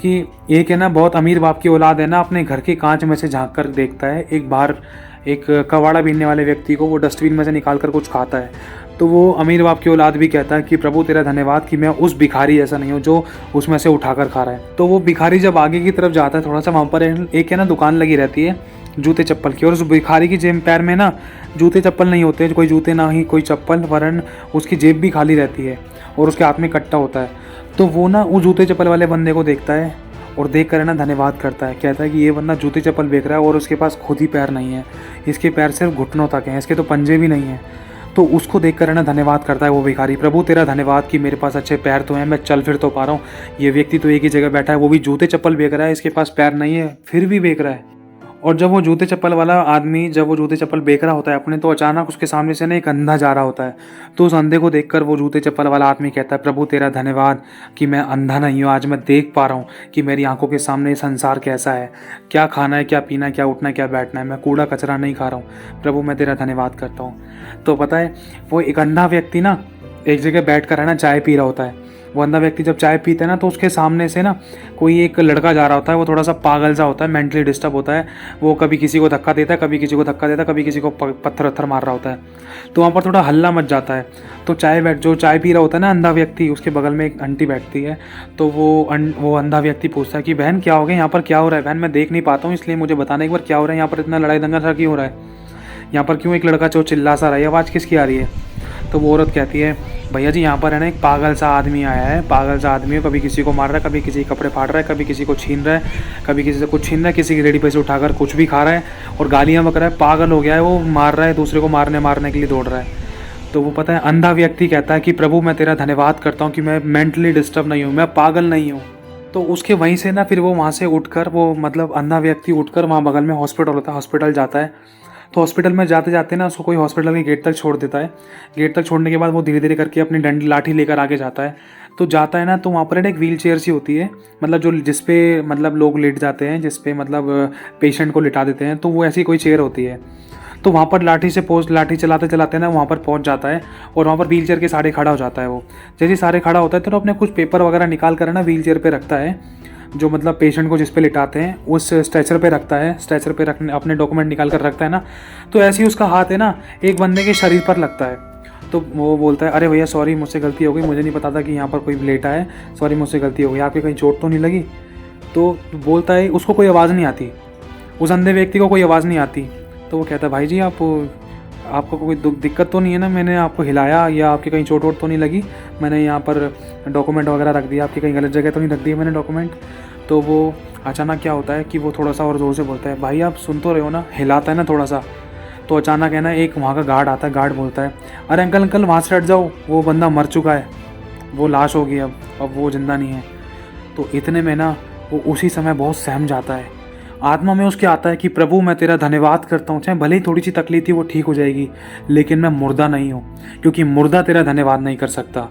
कि एक है ना, बहुत अमीर बाप की औलाद है ना, अपने घर के कांच में से झांक कर देखता है। एक बार एक कबाड़ा बीनने वाले व्यक्ति को वो डस्टबिन में से निकाल कर कुछ खाता है, तो वो अमीर बाप की औलाद भी कहता है कि प्रभु तेरा धन्यवाद कि मैं उस भिखारी जैसा नहीं हूँ जो उसमें से उठाकर खा रहा है। तो वो भिखारी जब आगे की तरफ जाता है, थोड़ा सा वहाँ पर एक है ना दुकान लगी रहती है जूते चप्पल की, और उस भिखारी की जेब पैर में ना जूते चप्पल नहीं होते, कोई जूते ना ही कोई चप्पल, वरन उसकी जेब भी खाली रहती है और उसके हाथ में कट्टा होता है। तो वो ना उस जूते चप्पल वाले बंदे को देखता है और देख कर ना धन्यवाद करता है। कहता है कि ये बंदा जूते चप्पल बेच रहा है और उसके पास खुद ही पैर नहीं है, इसके पैर सिर्फ घुटनों तक हैं, इसके तो पंजे भी नहीं हैं। तो उसको देख कर ना धन्यवाद करता है वो भिखारी, प्रभु तेरा धन्यवाद कि मेरे पास अच्छे पैर तो हैं, मैं चल फिर तो पा रहा हूँ। ये व्यक्ति तो एक ही जगह बैठा है, वो भी जूते चप्पल बेच रहा है, इसके पास पैर नहीं है फिर भी बेच रहा है। और जब वो जूते चप्पल वाला आदमी, जब वो जूते चप्पल बेच रहा होता है अपने, तो अचानक उसके सामने से ना एक अंधा जा रहा होता है। तो उस अंधे को देखकर वो जूते चप्पल वाला आदमी कहता है, प्रभु तेरा धन्यवाद कि मैं अंधा नहीं हूँ, आज मैं देख पा रहा हूँ कि मेरी आंखों के सामने संसार कैसा है, क्या खाना है, क्या पीना है, क्या उठना है, क्या बैठना है, मैं कूड़ा कचरा नहीं खा रहा हूँ। प्रभु मैं तेरा धन्यवाद करता हूँ। तो पता है, वो एक अंधा व्यक्ति ना एक जगह बैठ कर है ना चाय पी रहा होता है, वो अंधा व्यक्ति जब चाय पीता है ना, तो उसके सामने से ना कोई एक लड़का जा रहा होता है, वो थोड़ा सा पागल सा होता है, मेंटली डिस्टर्ब होता है। वो कभी किसी को धक्का देता है, कभी किसी को धक्का देता है, कभी किसी को पत्थर वत्थर मार रहा होता है। तो वहाँ पर थोड़ा हल्ला मच जाता है। तो जो चाय पी रहा होता है ना अंधा व्यक्ति, उसके बगल में एक आंटी बैठती है। तो वो अंधा व्यक्ति पूछता है कि बहन क्या हो गया, यहाँ पर क्या हो रहा है? बहन मैं देख नहीं पाता हूँ, इसलिए मुझे बताना एक बार क्या हो रहा है, यहाँ पर इतना लड़ाई दंगा सा क्यों हो रहा है, यहाँ पर क्यों एक लड़का जो चिल्ला सा रहा है, आवाज़ किसकी आ रही है? तो वो औरत कहती है भैया जी यहाँ पर है ना एक पागल सा आदमी आया है, पागल सा आदमी है, कभी किसी को मार रहा है, कभी किसी के कपड़े फाड़ रहा है, कभी किसी को छीन रहा है, कभी किसी से कुछ छीन रहा है, किसी की रेडी पे से उठाकर कुछ भी खा रहा है और गालियाँ बक रहा है, पागल हो गया है, वो मार रहा है, दूसरे को मारने के लिए दौड़ रहा है। तो वो पता है अंधा व्यक्ति कहता है कि प्रभु मैं तेरा धन्यवाद करता हूँ कि मैं मेंटली डिस्टर्ब नहीं हूँ, मैं पागल नहीं हूँ। तो उसके वहीं से ना फिर वो वहाँ से उठकर वो मतलब अंधा व्यक्ति उठकर वहाँ बगल में हॉस्पिटल होता है, हॉस्पिटल जाता है। तो हॉस्पिटल में जाते जाते ना उसको कोई हॉस्पिटल के गेट तक छोड़ देता है। गेट तक छोड़ने के बाद वो धीरे धीरे करके अपनी डंडी लाठी लेकर आगे जाता है। तो जाता है ना, तो वहाँ पर एक व्हील चेयर सी होती है, मतलब जो जिस पे मतलब लोग लेट जाते हैं, जिस पे मतलब पेशेंट को लिटा देते हैं, तो वो ऐसी कोई चेयर होती है। तो वहाँ पर लाठी चलाते चलाते ना वहाँ पर पहुँच जाता है और वहाँ पर व्हील चेयर के सहारे खड़ा हो जाता है। वो जैसे सहारे खड़ा होता है तो अपने कुछ पेपर वगैरह निकाल कर ना व्हील चेयर पर रखता है, जो मतलब पेशेंट को जिस पे लिटाते हैं उस स्ट्रेचर पे रखता है। स्ट्रेचर पे रखने अपने डॉक्यूमेंट निकाल कर रखता है ना, तो ऐसे ही उसका हाथ है ना एक बंदे के शरीर पर लगता है। तो वो बोलता है अरे भैया सॉरी मुझसे गलती हो गई, मुझे नहीं पता था कि यहाँ पर कोई लेटा है, सॉरी मुझसे गलती हो गई, आपके कहीं चोट तो नहीं लगी? तो बोलता है उसको कोई आवाज़ नहीं आती, उस अंधे व्यक्ति को कोई आवाज़ नहीं आती। तो वो कहता है भाई जी आपको कोई दिक्कत तो नहीं है ना, मैंने आपको हिलाया या आपकी कहीं चोट वोट तो नहीं लगी? मैंने यहाँ पर डॉक्यूमेंट वगैरह रख दिया, आपकी कहीं गलत जगह तो नहीं रख दिया मैंने डॉक्यूमेंट? तो वो अचानक क्या होता है कि वो थोड़ा सा और ज़ोर से बोलता है भाई आप सुन तो रहे हो ना, हिलाता है ना थोड़ा सा। तो अचानक है ना एक वहाँ का गार्ड आता है, गार्ड बोलता है अरे अंकल वहाँ से हट जाओ, वो बंदा मर चुका है, वो लाश हो गई, अब वो जिंदा नहीं है। तो इतने में ना वो उसी समय बहुत सहम जाता है, आत्मा में उसके आता है कि प्रभु मैं तेरा धन्यवाद करता हूँ, चाहे भले ही थोड़ी सी तकलीफ थी वो ठीक हो जाएगी, लेकिन मैं मुर्दा नहीं हूँ, क्योंकि मुर्दा तेरा धन्यवाद नहीं कर सकता।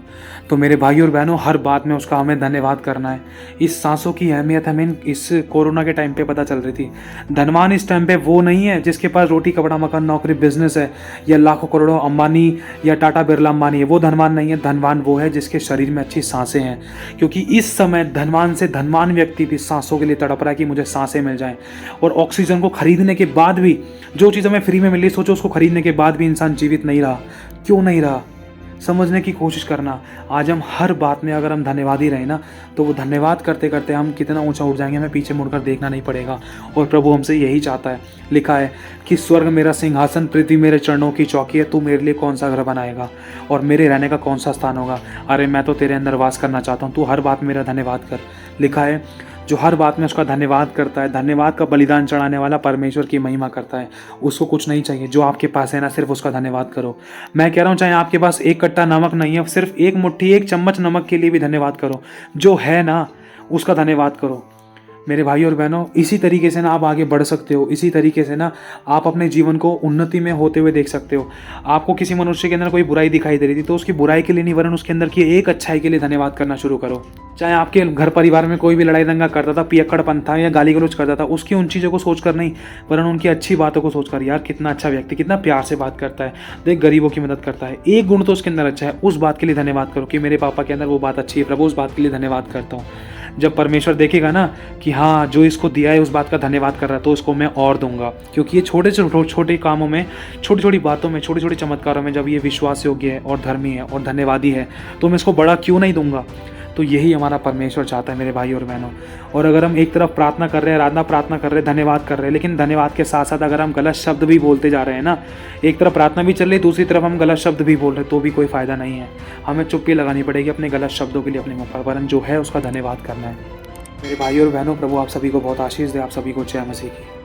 तो मेरे भाई और बहनों हर बात में उसका हमें धन्यवाद करना है। इस सांसों की अहमियत हमें इस कोरोना के टाइम पे पता चल रही थी। धनवान इस टाइम पे वो नहीं है जिसके पास रोटी कपड़ा मकान नौकरी बिजनेस है, या लाखों करोड़ों अंबानी या टाटा बिरला अंबानी है, वो धनवान नहीं है। धनवान वो है जिसके शरीर में अच्छी सांसें हैं, क्योंकि इस समय धनवान से धनवान व्यक्ति भी सांसों के लिए तड़प रहा है कि मुझे सांसें मिल जाएं। और ऑक्सीजन को खरीदने के बाद भी जो चीज़ हमें फ्री में मिली, सोचो उसको खरीदने के बाद भी इंसान जीवित नहीं रहा। क्यों नहीं रहा, समझने की कोशिश करना। आज हम हर बात में अगर हम धन्यवादी रहे ना, तो वो धन्यवाद करते करते हम कितना ऊंचा उठ जाएंगे, हमें पीछे मुड़कर देखना नहीं पड़ेगा। और प्रभु हमसे यही चाहता है। लिखा है कि स्वर्ग मेरा सिंहासन, पृथ्वी मेरे चरणों की चौकी है, तू मेरे लिए कौन सा घर बनाएगा और मेरे रहने का कौन सा स्थान होगा। अरे मैं तो तेरे अंदर वास करना चाहता हूँ, तू हर बात मेरा धन्यवाद कर। लिखा है जो हर बात में उसका धन्यवाद करता है, धन्यवाद का बलिदान चढ़ाने वाला परमेश्वर की महिमा करता है। उसको कुछ नहीं चाहिए, जो आपके पास है ना सिर्फ उसका धन्यवाद करो। मैं कह रहा हूँ चाहे आपके पास एक कट्टा नमक नहीं है, सिर्फ एक मुट्ठी एक चम्मच नमक के लिए भी धन्यवाद करो। जो है ना उसका धन्यवाद करो। मेरे भाई और बहनों इसी तरीके से ना आप आगे बढ़ सकते हो, इसी तरीके से ना आप अपने जीवन को उन्नति में होते हुए देख सकते हो। आपको किसी मनुष्य के अंदर कोई बुराई दिखाई दे रही थी, तो उसकी बुराई के लिए नहीं वरन उसके अंदर की एक अच्छाई के लिए धन्यवाद करना शुरू करो। चाहे आपके घर परिवार में कोई भी लड़ाई दंगा करता था, पियक्कड़पन था या गाली गलौज करता था, उसकी उन चीज़ों को सोचकर नहीं वरन उनकी अच्छी बातों को सोचकर, यार कितना अच्छा व्यक्ति, कितना प्यार से बात करता है, देख गरीबों की मदद करता है, एक गुण तो उसके अंदर अच्छा है, उस बात के लिए धन्यवाद करो कि मेरे पापा के अंदर वो बात अच्छी है, प्रभु उस बात के लिए धन्यवाद करता हूँ। जब परमेश्वर देखेगा ना कि हाँ जो इसको दिया है उस बात का धन्यवाद कर रहा है, तो उसको मैं और दूंगा। क्योंकि ये छोटे छोटे कामों में, छोटी छोटी बातों में, छोटे छोटे चमत्कारों में जब ये विश्वास योग्य है और धर्मी है और धन्यवादी है, तो मैं इसको बड़ा क्यों नहीं दूंगा। तो यही हमारा परमेश्वर चाहता है मेरे भाई और बहनों। और अगर हम एक तरफ प्रार्थना कर रहे हैं, आराधना प्रार्थना कर रहे हैं, धन्यवाद कर रहे हैं, लेकिन धन्यवाद के साथ साथ अगर हम गलत शब्द भी बोलते जा रहे हैं ना, एक तरफ प्रार्थना भी चल रही है, दूसरी तरफ हम गलत शब्द भी बोल रहे हैं, तो भी कोई फायदा नहीं है। हमें चुप्पी लगानी पड़ेगी अपने गलत शब्दों के लिए अपने मुँह पर, वरन जो है उसका धन्यवाद करना है। मेरे भाई और बहनों प्रभु आप सभी को बहुत आशीष दे, आप सभी को जय मसीह की।